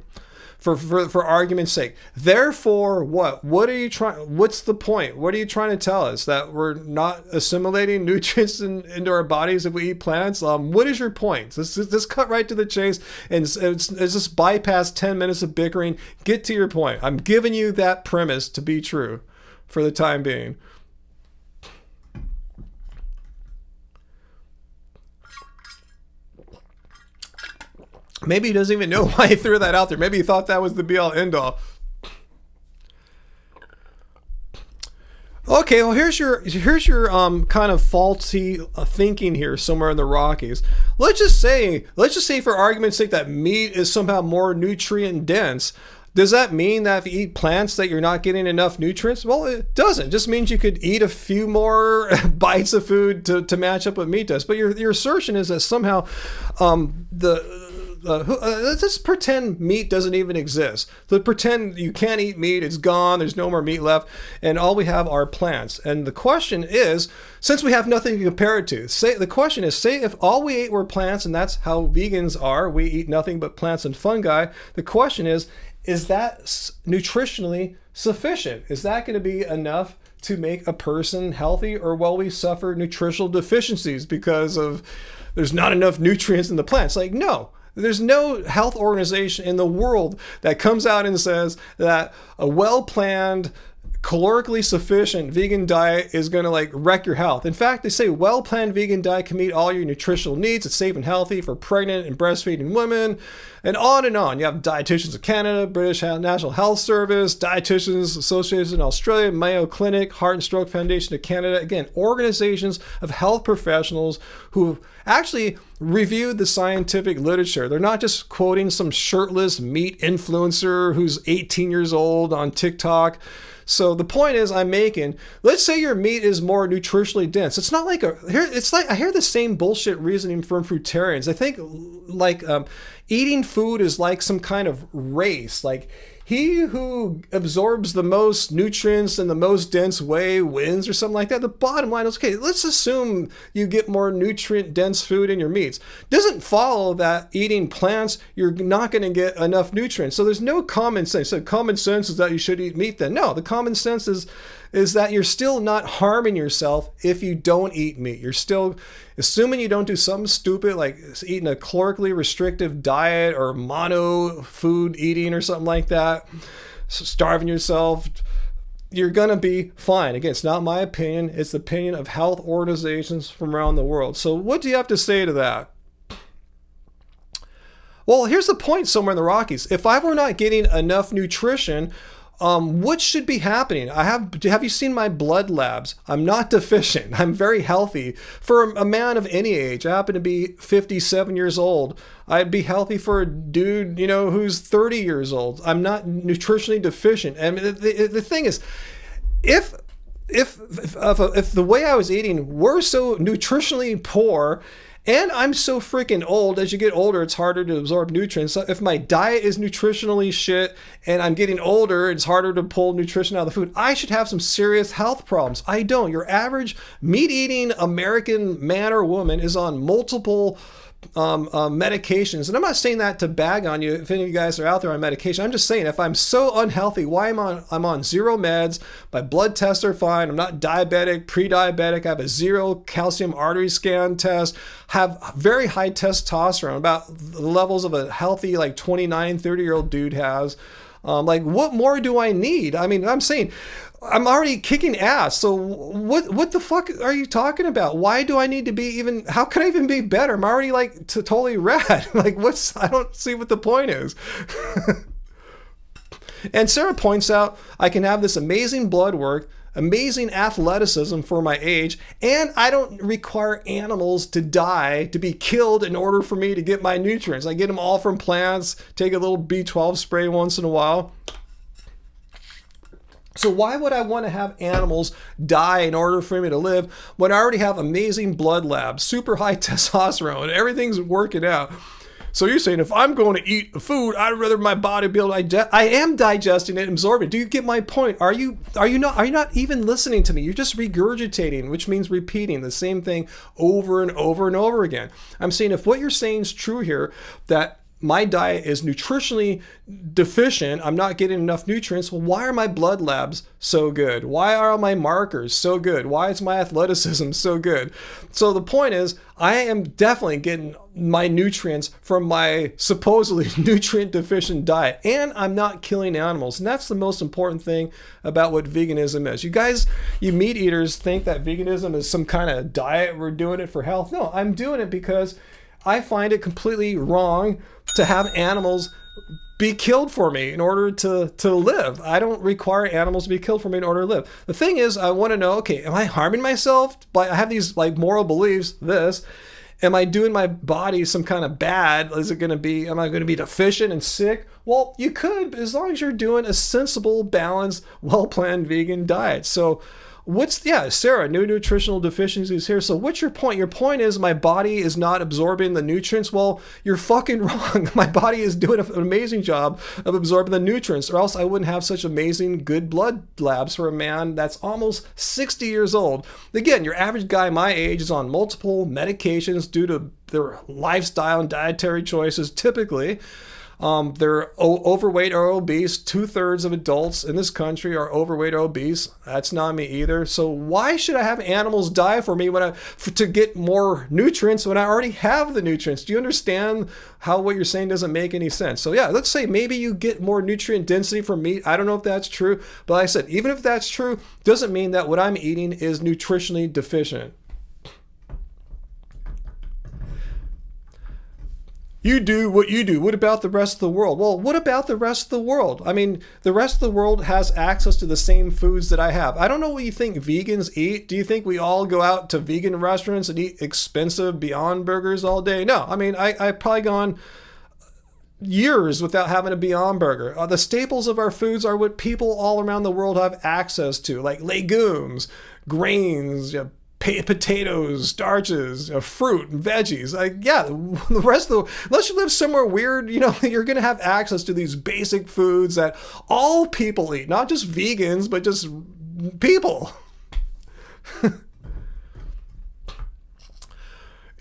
For argument's sake. Therefore, what? What's the point? What are you trying to tell us? That we're not assimilating nutrients into our bodies if we eat plants? What is your point? Let's cut right to the chase and just bypass 10 minutes of bickering. Get to your point. I'm giving you that premise to be true for the time being. Maybe he doesn't even know why he threw that out there. Maybe he thought that was the be-all, end-all. Okay, well, here's your kind of faulty thinking here somewhere in the Rockies. Let's just say for argument's sake that meat is somehow more nutrient dense. Does that mean that if you eat plants that you're not getting enough nutrients? Well, it doesn't. It just means you could eat a few more bites of food to match up what meat does. But your assertion is that somehow let's just pretend meat doesn't even exist. Let's pretend you can't eat meat, it's gone, there's no more meat left, and all we have are plants. And the question is, since we have nothing to compare it to, say if all we ate were plants, and that's how vegans are, we eat nothing but plants and fungi, the question is that nutritionally sufficient? Is that going to be enough to make a person healthy, or will we suffer nutritional deficiencies because of there's not enough nutrients in the plants? Like, no. There's no health organization in the world that comes out and says that a well-planned, calorically sufficient vegan diet is going to wreck your health. In fact, they say well-planned vegan diet can meet all your nutritional needs. It's safe and healthy for pregnant and breastfeeding women, and on and on. You have Dietitians of Canada, British National Health Service, Dietitians Association in Australia, Mayo Clinic, Heart and Stroke Foundation of Canada. Again, organizations of health professionals who actually reviewed the scientific literature. They're not just quoting some shirtless meat influencer who's 18 years old on TikTok. So the point is I'm making, let's say your meat is more nutritionally dense. It's not like I hear the same bullshit reasoning from fruitarians. I think eating food is like some kind of race. Like, he who absorbs the most nutrients in the most dense way wins, or something like that. The bottom line is, okay, let's assume you get more nutrient dense food in your meats. Doesn't follow that eating plants, you're not going to get enough nutrients. So there's no common sense. So common sense is that you should eat meat then. No, the common sense is that you're still not harming yourself if you don't eat meat. You're still, assuming you don't do something stupid like eating a calorically restrictive diet or mono food eating or something like that, starving yourself, you're going to be fine. Again, it's not my opinion. It's the opinion of health organizations from around the world. So what do you have to say to that? Well, here's the point somewhere in the Rockies. If I were not getting enough nutrition, what should be happening? Have you seen my blood labs? I'm not deficient. I'm very healthy. For a man of any age, I happen to be 57 years old. I'd be healthy for a dude, who's 30 years old. I'm not nutritionally deficient. And the thing is, if the way I was eating were so nutritionally poor, and I'm so freaking old, as you get older, it's harder to absorb nutrients. So if my diet is nutritionally shit and I'm getting older, it's harder to pull nutrition out of the food, I should have some serious health problems. I don't. Your average meat-eating American man or woman is on multiple medications. And I'm not saying that to bag on you if any of you guys are out there on medication. I'm just saying, if I'm so unhealthy, why I'm on zero meds, my blood tests are fine, I'm not diabetic, pre-diabetic, I have a zero calcium artery scan test, have very high testosterone, about the levels of a healthy 29, 30-year-old dude has. What more do I need? I mean, I'm saying I'm already kicking ass. So what the fuck are you talking about? Why do I need to be how can I even be better? I'm already totally rad. I don't see what the point is. And Sarah points out I can have this amazing blood work, amazing athleticism for my age, and I don't require animals to die, to be killed in order for me to get my nutrients. I get them all from plants, take a little B12 spray once in a while. So why would I want to have animals die in order for me to live when I already have amazing blood labs, super high testosterone, and everything's working out? So you're saying if I'm going to eat food, I'd rather my body be able to digest. I am digesting it and absorbing it. Do you get my point? Are you not even listening to me? You're just regurgitating, which means repeating the same thing over and over and over again. I'm saying if what you're saying is true here, that my diet is nutritionally deficient, I'm not getting enough nutrients, well, why are my blood labs so good? Why are my markers so good? Why is my athleticism so good? So the point is, I am definitely getting my nutrients from my supposedly nutrient deficient diet, and I'm not killing animals. And that's the most important thing about what veganism is. You guys, you meat eaters, think that veganism is some kind of diet, we're doing it for health. No, I'm doing it because I find it completely wrong to have animals be killed for me in order to live. I don't require animals to be killed for me in order to live. The thing is, I want to know, okay, am I harming myself? I have these moral beliefs, am I doing my body some kind of bad? Am I going to be deficient and sick? Well, you could, as long as you're doing a sensible, balanced, well-planned vegan diet. So Sarah, new nutritional deficiencies here. So what's your point? Your point is my body is not absorbing the nutrients. Well, you're fucking wrong. My body is doing an amazing job of absorbing the nutrients, or else I wouldn't have such amazing good blood labs for a man that's almost 60 years old. Again, your average guy my age is on multiple medications due to their lifestyle and dietary choices typically. They're overweight or obese. 2/3 of adults in this country are overweight or obese. That's not me either. So why should I have animals die for me to get more nutrients when I already have the nutrients? Do you understand how what you're saying doesn't make any sense? So yeah, let's say maybe you get more nutrient density from meat. I don't know if that's true, but like I said, even if that's true, doesn't mean that what I'm eating is nutritionally deficient. You do what you do. What about the rest of the world? Well, what about the rest of the world? I mean, the rest of the world has access to the same foods that I have. I don't know what you think vegans eat. Do you think we all go out to vegan restaurants and eat expensive Beyond Burgers all day? No. I mean, I've probably gone years without having a Beyond Burger. The staples of our foods are what people all around the world have access to, like legumes, grains, potatoes, starches, fruit, and veggies. The rest of unless you live somewhere weird, you're going to have access to these basic foods that all people eat, not just vegans, but just people.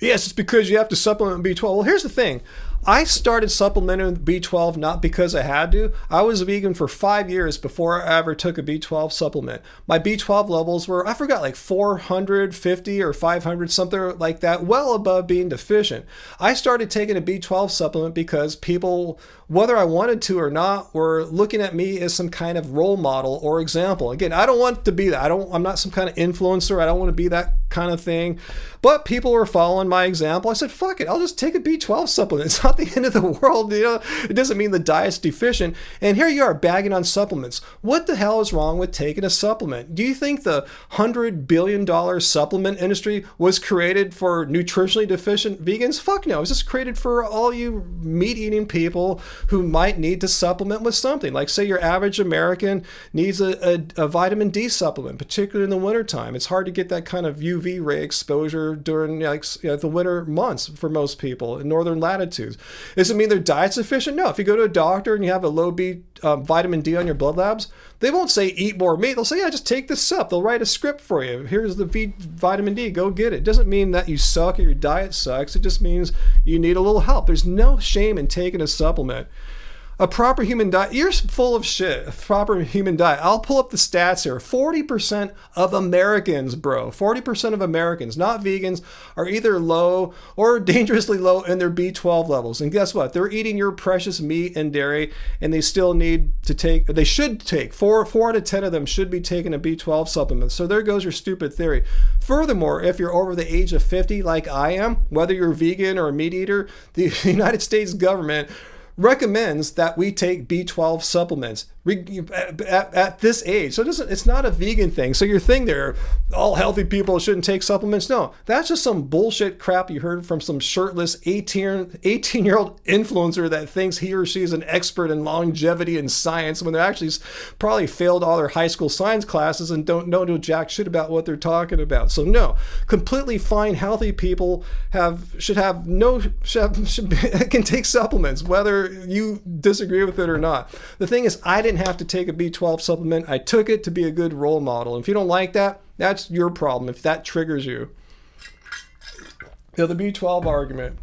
Yes, it's because you have to supplement B12. Well, here's the thing. I started supplementing B12 not because I had to. I was vegan for 5 years before I ever took a B12 supplement. My B12 levels were, I forgot, like 450 or 500, something like that, well above being deficient. I started taking a B12 supplement because people, whether I wanted to or not, were looking at me as some kind of role model or example. Again, I don't want to be that. I'm not some kind of influencer. I don't want to be that kind of thing. But people were following my example. I said, fuck it, I'll just take a B12 supplement. It's not the end of the world, you know. It doesn't mean the diet's deficient. And here you are bagging on supplements. What the hell is wrong with taking a supplement? Do you think the $100 billion supplement industry was created for nutritionally deficient vegans? Fuck no. It was just created for all you meat-eating people who might need to supplement with something. Like, say your average American needs a vitamin D supplement, particularly in the wintertime. It's hard to get that kind of UV ray exposure during the winter months for most people in northern latitudes. Does it mean their diet's deficient? No. If you go to a doctor and you have a low vitamin D on your blood labs, they won't say eat more meat. They'll say, yeah, just take this up. They'll write a script for you. Here's the vitamin D. Go get it. It doesn't mean that you suck or your diet sucks. It just means you need a little help. There's no shame in taking a supplement. A proper human diet, you're full of shit. A proper human diet. I'll pull up the stats here. 40% of Americans, bro, 40% of Americans, not vegans, are either low or dangerously low in their B12 levels. And guess what? They're eating your precious meat and dairy, and they still need to take, they should take, 4 out of 10 of them should be taking a B12 supplement. So there goes your stupid theory. Furthermore, if you're over the age of 50 like I am, whether you're vegan or a meat eater, the United States government recommends that we take B12 supplements at this age. So it's not a vegan thing. So your thing there, all healthy people shouldn't take supplements. No, that's just some bullshit crap you heard from some shirtless 18-year-old influencer that thinks he or she is an expert in longevity and science when they're actually probably failed all their high school science classes and don't know jack shit about what they're talking about. So no, completely fine, healthy people can take supplements, whether you disagree with it or not. The thing is, I didn't have to take a B12 supplement. I took it to be a good role model. And if you don't like that, that's your problem if that triggers you. The B12 argument.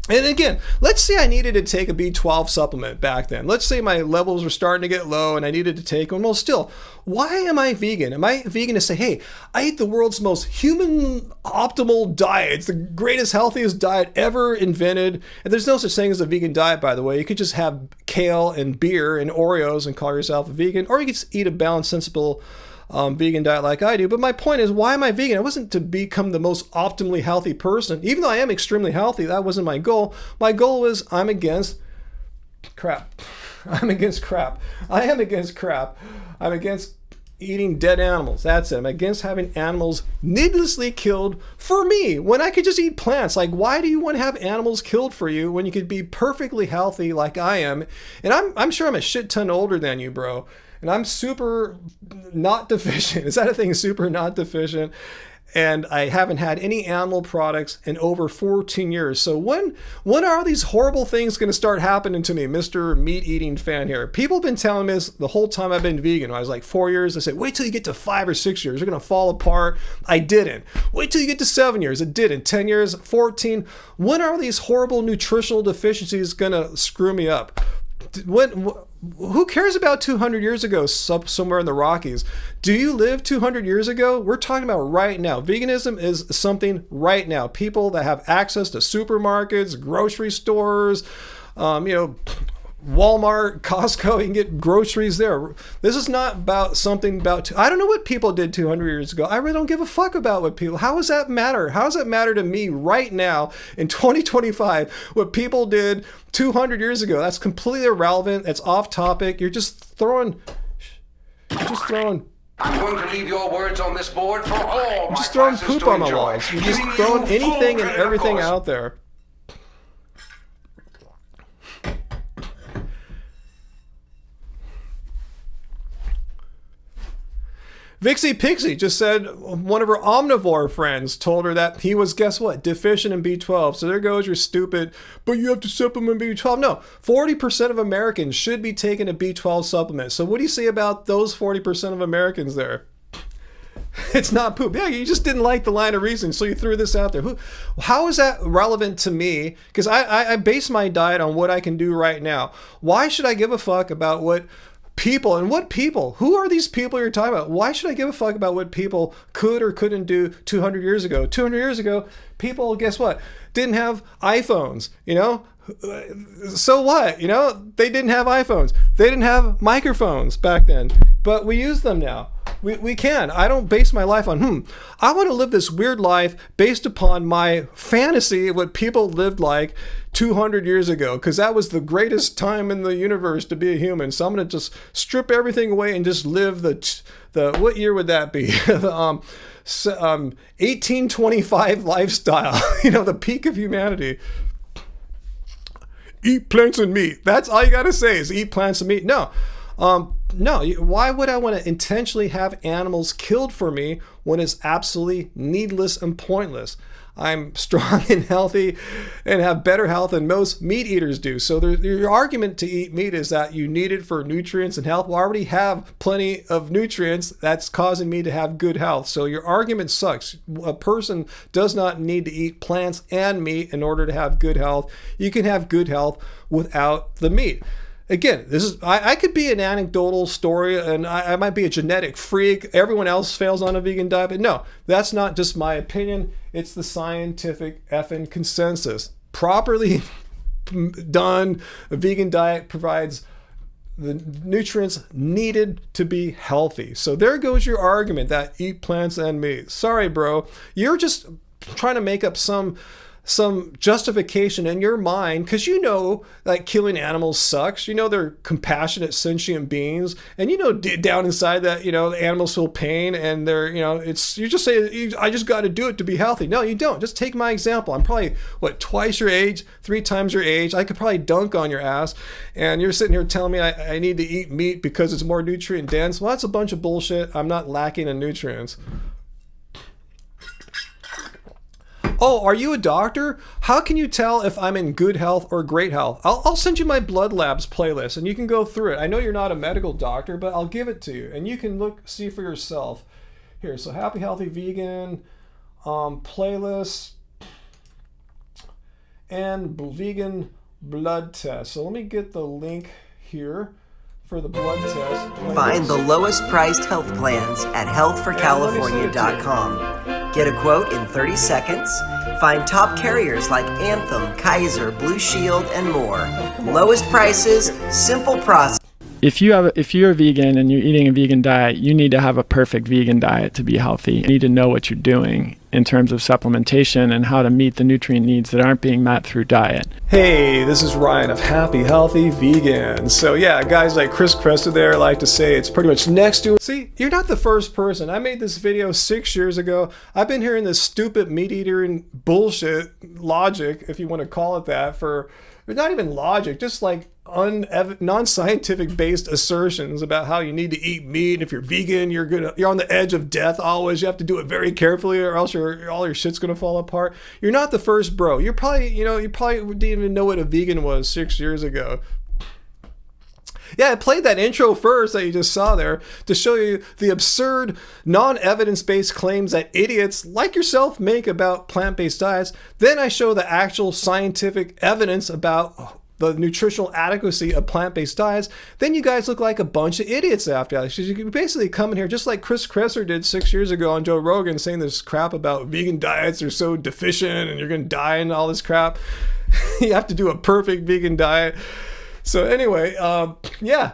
And again, let's say I needed to take a B12 supplement back then. Let's say my levels were starting to get low and I needed to take one. Well, still, why am I vegan? Am I vegan to say, hey, I eat the world's most human optimal diet. It's the greatest, healthiest diet ever invented. And there's no such thing as a vegan diet, by the way. You could just have kale and beer and Oreos and call yourself a vegan, or you could just eat a balanced, sensible vegan diet like I do. But my point is, why am I vegan? It wasn't to become the most optimally healthy person. Even though I am extremely healthy, that wasn't my goal. My goal was I'm against crap. I'm against crap. I am against crap. I'm against eating dead animals. That's it. I'm against having animals needlessly killed for me when I could just eat plants. Like, why do you want to have animals killed for you when you could be perfectly healthy like I am? And I'm sure I'm a shit ton older than you, bro. And I'm super not deficient. Is that a thing? Super not deficient. And I haven't had any animal products in over 14 years. So when are these horrible things going to start happening to me, Mr. Meat-eating fan here? People have been telling me this the whole time I've been vegan. When I was like 4 years, I said, wait till you get to 5 or 6 years. You're going to fall apart. I didn't. Wait till you get to 7 years. It didn't. 10 years, 14. When are these horrible nutritional deficiencies going to screw me up? Who cares about 200 years ago somewhere in the Rockies? Do you live 200 years ago? We're talking about right now. Veganism is something right now. People that have access to supermarkets, grocery stores, Walmart, Costco, you can get groceries there. This is not about something about, I don't know what people did 200 years ago. I really don't give a fuck about what people, how does that matter? How does that matter to me right now in 2025, what people did 200 years ago? That's completely irrelevant. That's off topic. You're just throwing. I'm going to leave your words on this board for all my just throwing classes poop to on the enjoy. walls. You're just Giving throwing you full anything and credit, of everything course. out there. Vixie Pixie just said one of her omnivore friends told her that he was, guess what, deficient in B12. So there goes your stupid, but you have to supplement B12. No, 40% of Americans should be taking a B12 supplement. So what do you say about those 40% of Americans there? It's not poop. Yeah, you just didn't like the line of reasoning, so you threw this out there. How is that relevant to me? Because I base my diet on what I can do right now. Why should I give a fuck about what people, and what people? Who are these people you're talking about? Why should I give a fuck about what people could or couldn't do 200 years ago? 200 years ago, people, guess what, didn't have iPhones, you know? So what? You know, they didn't have iPhones. They didn't have microphones back then, but we use them now. We can. I don't base my life on, I want to live this weird life based upon my fantasy of what people lived like 200 years ago, because that was the greatest time in the universe to be a human. So I'm going to just strip everything away and just live the what year would that be? The 1825 lifestyle, you know, the peak of humanity. Eat plants and meat. That's all you got to say is eat plants and meat. No. No, why would I want to intentionally have animals killed for me when it's absolutely needless and pointless? I'm strong and healthy and have better health than most meat eaters do. So your argument to eat meat is that you need it for nutrients and health. Well, I already have plenty of nutrients that's causing me to have good health. So your argument sucks. A person does not need to eat plants and meat in order to have good health. You can have good health without the meat. Again, this is I could be an anecdotal story, and I might be a genetic freak. Everyone else fails on a vegan diet, but no, that's not just my opinion. It's the scientific effing consensus. Properly done, a vegan diet provides the nutrients needed to be healthy. So there goes your argument that eat plants and meat. Sorry, bro. You're just trying to make up some justification in your mind, because you know that killing animals sucks. You know they're compassionate, sentient beings, and you know down inside that, you know, the animals feel pain, and they're, you know, it's, you just say, I just got to do it to be healthy. No, you don't. Just take my example. I'm probably twice your age, 3 times your age. I could probably dunk on your ass, and you're sitting here telling me I need to eat meat because it's more nutrient dense. Well, that's a bunch of bullshit. I'm not lacking in nutrients. Oh, are you a doctor? How can you tell if I'm in good health or great health? I'll send you my blood labs playlist and you can go through it. I know you're not a medical doctor, but I'll give it to you and you can see for yourself. Here, so Happy Healthy Vegan playlist and vegan blood test. So let me get the link here for the blood test. Find the lowest priced health plans at healthforcalifornia.com. Get a quote in 30 seconds. Find top carriers like Anthem, Kaiser, Blue Shield, and more. Lowest prices, simple process. If you're vegan and you're eating a vegan diet, you need to have a perfect vegan diet to be healthy. You need to know what you're doing in terms of supplementation and how to meet the nutrient needs that aren't being met through diet. Hey, this is Ryan of Happy Healthy Vegan. So yeah, guys like Chris Cresta there like to say it's pretty much next to it. See, you're not the first person. I made this video 6 years ago. I've been hearing this stupid meat eater and bullshit logic, if you want to call it that, for not even logic, just like non-scientific based assertions about how you need to eat meat, and if you're vegan you're on the edge of death always. You have to do it very carefully or else all your shit's gonna fall apart. You're not the first, bro. You probably didn't even know what a vegan was 6 years ago. Yeah, I played that intro first that you just saw there to show you the absurd, non-evidence-based claims that idiots like yourself make about plant-based diets. Then I show the actual scientific evidence about the nutritional adequacy of plant-based diets. Then you guys look like a bunch of idiots after that. So you can basically come in here just like Chris Kresser did 6 years ago on Joe Rogan, saying this crap about vegan diets are so deficient and you're going to die and all this crap. You have to do a perfect vegan diet. So anyway, yeah.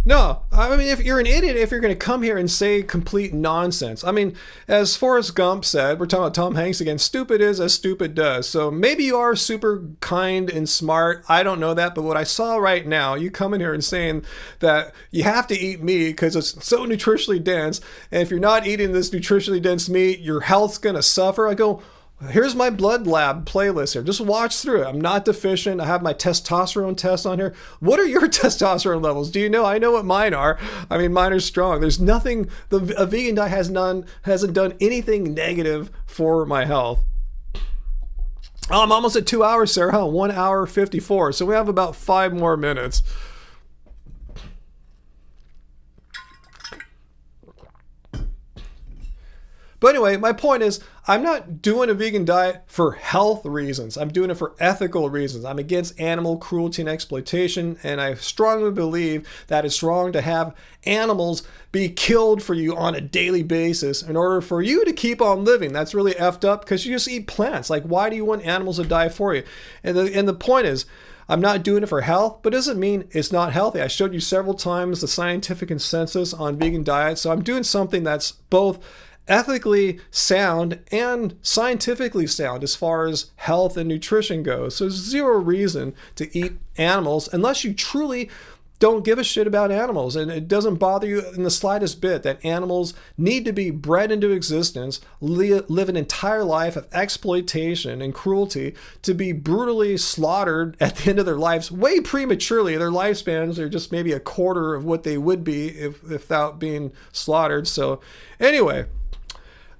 No, I mean, if you're an idiot, if you're going to come here and say complete nonsense. I mean, as Forrest Gump said, we're talking about Tom Hanks again, stupid is as stupid does. So maybe you are super kind and smart. I don't know that. But what I saw right now, you come in here and saying that you have to eat meat because it's so nutritionally dense. And if you're not eating this nutritionally dense meat, your health's going to suffer. I go, here's my blood lab playlist here. Just watch through it. I'm not deficient. I have my testosterone test on here. What are your testosterone levels? Do you know? I know what mine are. I mean, mine are strong. There's nothing, a vegan diet hasn't done anything negative for my health. Oh, I'm almost at 2 hours, Sarah. Huh? 1 hour 54. So we have about 5 more minutes. But anyway, my point is, I'm not doing a vegan diet for health reasons. I'm doing it for ethical reasons. I'm against animal cruelty and exploitation, and I strongly believe that it's wrong to have animals be killed for you on a daily basis in order for you to keep on living. That's really effed up because you just eat plants. Like, why do you want animals to die for you? And the point is, I'm not doing it for health, but it doesn't mean it's not healthy. I showed you several times the scientific consensus on vegan diets. So I'm doing something that's both ethically sound and scientifically sound as far as health and nutrition goes. So there's zero reason to eat animals unless you truly don't give a shit about animals, and it doesn't bother you in the slightest bit that animals need to be bred into existence, live an entire life of exploitation and cruelty, to be brutally slaughtered at the end of their lives way prematurely. Their lifespans are just maybe a quarter of what they would be if without being slaughtered. So anyway,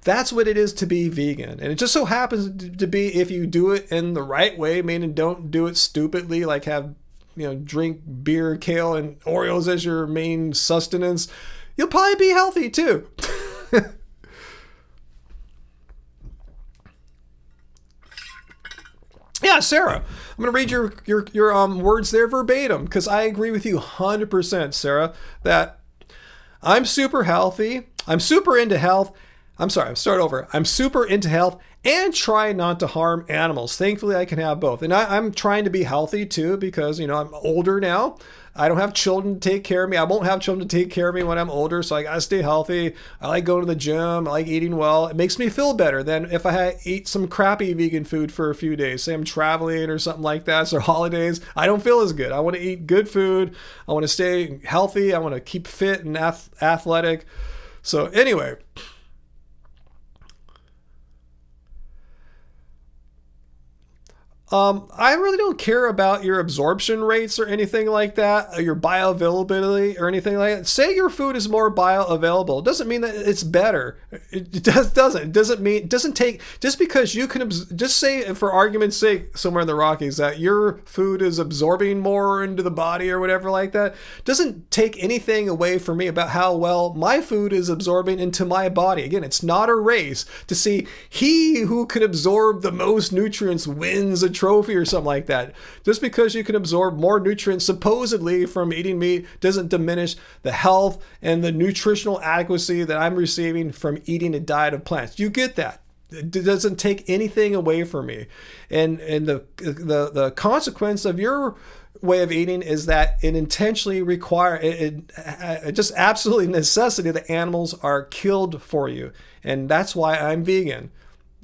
that's what it is to be vegan. And it just so happens to be, if you do it in the right way, meaning don't do it stupidly, like have, drink beer, kale, and Oreos as your main sustenance, you'll probably be healthy too. Yeah, Sarah, I'm going to read your words there verbatim, because I agree with you 100%, Sarah, that I'm super healthy. I'm super into health. I'm super into health and try not to harm animals. Thankfully, I can have both. And I'm trying to be healthy too, because, I'm older now. I don't have children to take care of me. I won't have children to take care of me when I'm older, so I gotta stay healthy. I like going to the gym. I like eating well. It makes me feel better than if I eat some crappy vegan food for a few days. Say I'm traveling or something like that, or holidays. I don't feel as good. I want to eat good food. I want to stay healthy. I want to keep fit and athletic. So anyway, I really don't care about your absorption rates or anything like that, or your bioavailability or anything like that. Say your food is more bioavailable. It doesn't mean that it's better. It doesn't mean, it doesn't take, just because you can, just say for argument's sake, somewhere in the Rockies, that your food is absorbing more into the body or whatever like that, doesn't take anything away from me about how well my food is absorbing into my body. Again, it's not a race to see he who can absorb the most nutrients wins a trophy or something like that. Just because you can absorb more nutrients supposedly from eating meat doesn't diminish the health and the nutritional adequacy that I'm receiving from eating a diet of plants. You get that. It doesn't take anything away from me. And the consequence of your way of eating is that it intentionally it just absolutely necessity that animals are killed for you. And that's why I'm vegan.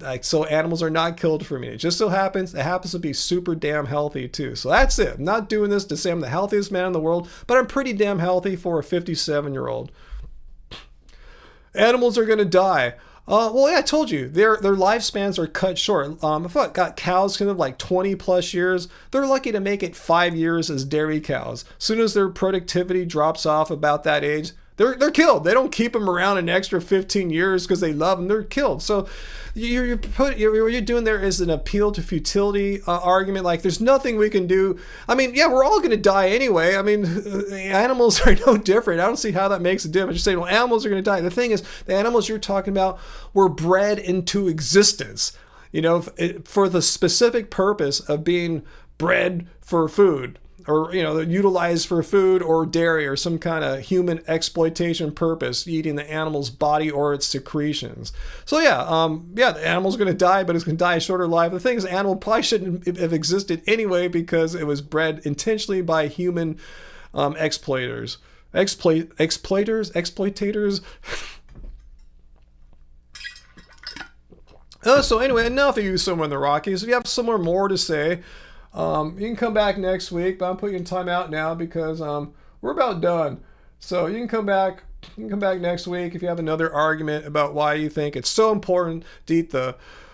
Like, so animals are not killed for me. It just so happens, it happens to be super damn healthy too. So that's it. I'm not doing this to say I'm the healthiest man in the world, but I'm pretty damn healthy for a 57-year-old. Animals are going to die. Well, yeah, I told you, their lifespans are cut short. If I got cows kind of like 20 plus years, they're lucky to make it 5 years as dairy cows. As soon as their productivity drops off about that age, they're killed. They don't keep them around an extra 15 years because they love them. They're killed. So what you're doing there is an appeal to futility argument. Like, there's nothing we can do. I mean, yeah, we're all going to die anyway. I mean, animals are no different. I don't see how that makes a difference. You're saying, well, animals are going to die. The thing is, the animals you're talking about were bred into existence, for the specific purpose of being bred for food, or utilized for food or dairy or some kind of human exploitation purpose, eating the animal's body or its secretions. So the animal's going to die, but it's going to die a shorter life. The thing is, the animal probably shouldn't have existed anyway, because it was bred intentionally by human exploiters. Exploiters. So anyway, enough of you somewhere in the Rockies. If you have somewhere more to say, you can come back next week, but I'm putting you in timeout now because we're about done. So you can come back next week if you have another argument about why you think it's so important to eat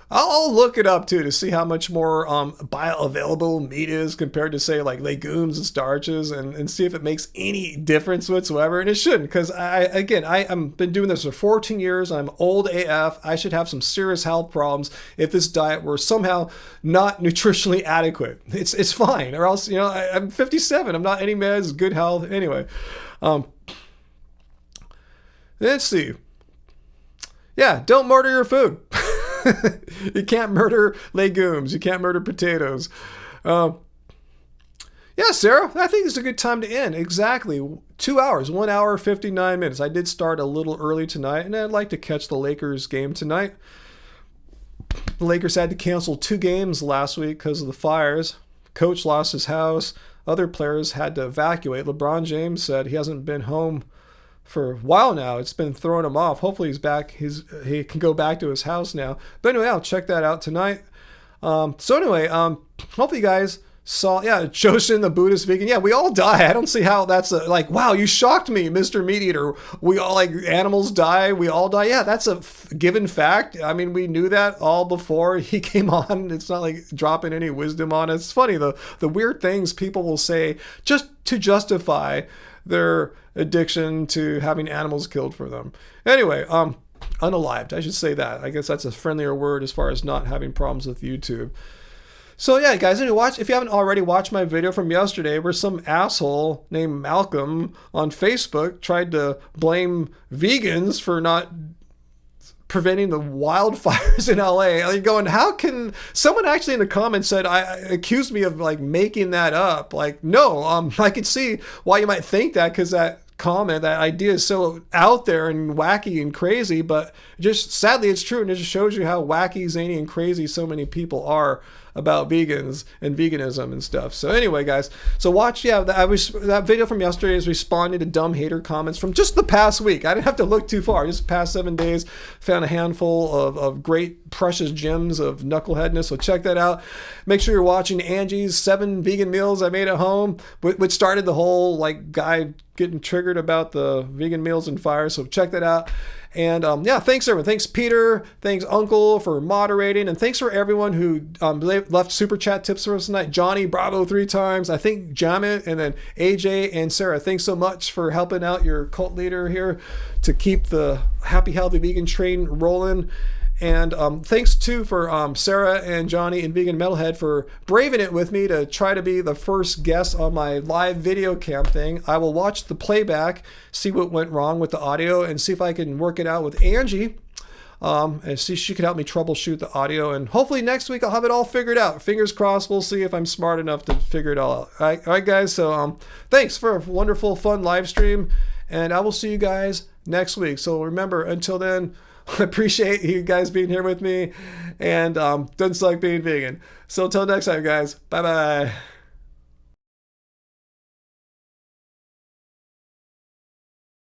I'll look it up too to see how much more bioavailable meat is compared to, say, like legumes and starches, and see if it makes any difference whatsoever. And it shouldn't, because I've been doing this for 14 years. I'm old AF. I should have some serious health problems if this diet were somehow not nutritionally adequate. It's fine, or else I'm 57. I'm not any meds, good health anyway. Let's see. yeah, don't murder your food. You can't murder legumes. You can't murder potatoes. Yeah, Sarah, I think it's a good time to end. Exactly. 2 hours, 1 hour, 59 minutes. I did start a little early tonight, and I'd like to catch the Lakers game tonight. The Lakers had to cancel 2 games last week because of the fires. Coach lost his house. Other players had to evacuate. LeBron James said he hasn't been home for a while now. It's been throwing him off. Hopefully he's back. He can go back to his house now. But anyway, I'll check that out tonight. So anyway, hopefully you guys saw, Joshin, the Buddhist vegan. Yeah, we all die. I don't see how that's like, wow, you shocked me, Mr. Meat Eater. We all, like, animals die. We all die. Yeah, that's a given fact. I mean, we knew that all before he came on. It's not like dropping any wisdom on us. It's funny, the weird things people will say just to justify their addiction to having animals killed for them. Anyway, unalived, I should say that. I guess that's a friendlier word as far as not having problems with YouTube. So yeah, guys, if you haven't already watched my video from yesterday where some asshole named Malcolm on Facebook tried to blame vegans for not preventing the wildfires in LA. You're going, how can someone actually in the comments said, accused me of like making that up? Like, no, I can see why you might think that, because that comment, that idea is so out there and wacky and crazy, but just sadly it's true, and it just shows you how wacky, zany, and crazy so many people are about vegans and veganism and stuff. So anyway, guys, so watch, that video from yesterday is responding to dumb hater comments from just the past week. I didn't have to look too far. Just the past 7 days, found a handful of great, precious gems of knuckleheadness. So check that out. Make sure you're watching Angie's 7 vegan meals I made at home, which started the whole like guy getting triggered about the vegan meals and fire. So check that out. And thanks everyone. Thanks Peter. Thanks Uncle for moderating. And thanks for everyone who left super chat tips for us tonight. Johnny, bravo 3 times. I think Jamit, and then AJ and Sarah. Thanks so much for helping out your cult leader here to keep the happy, healthy vegan train rolling. And thanks too for Sarah and Johnny and Vegan Metalhead for braving it with me to try to be the first guest on my live video cam thing. I will watch the playback, see what went wrong with the audio, and see if I can work it out with Angie. And see if she can help me troubleshoot the audio. And hopefully next week I'll have it all figured out. Fingers crossed. We'll see if I'm smart enough to figure it all out. All right guys. So thanks for a wonderful, fun live stream. And I will see you guys next week. So remember, until then, I appreciate you guys being here with me, and doesn't suck being vegan. So until next time, guys, bye-bye.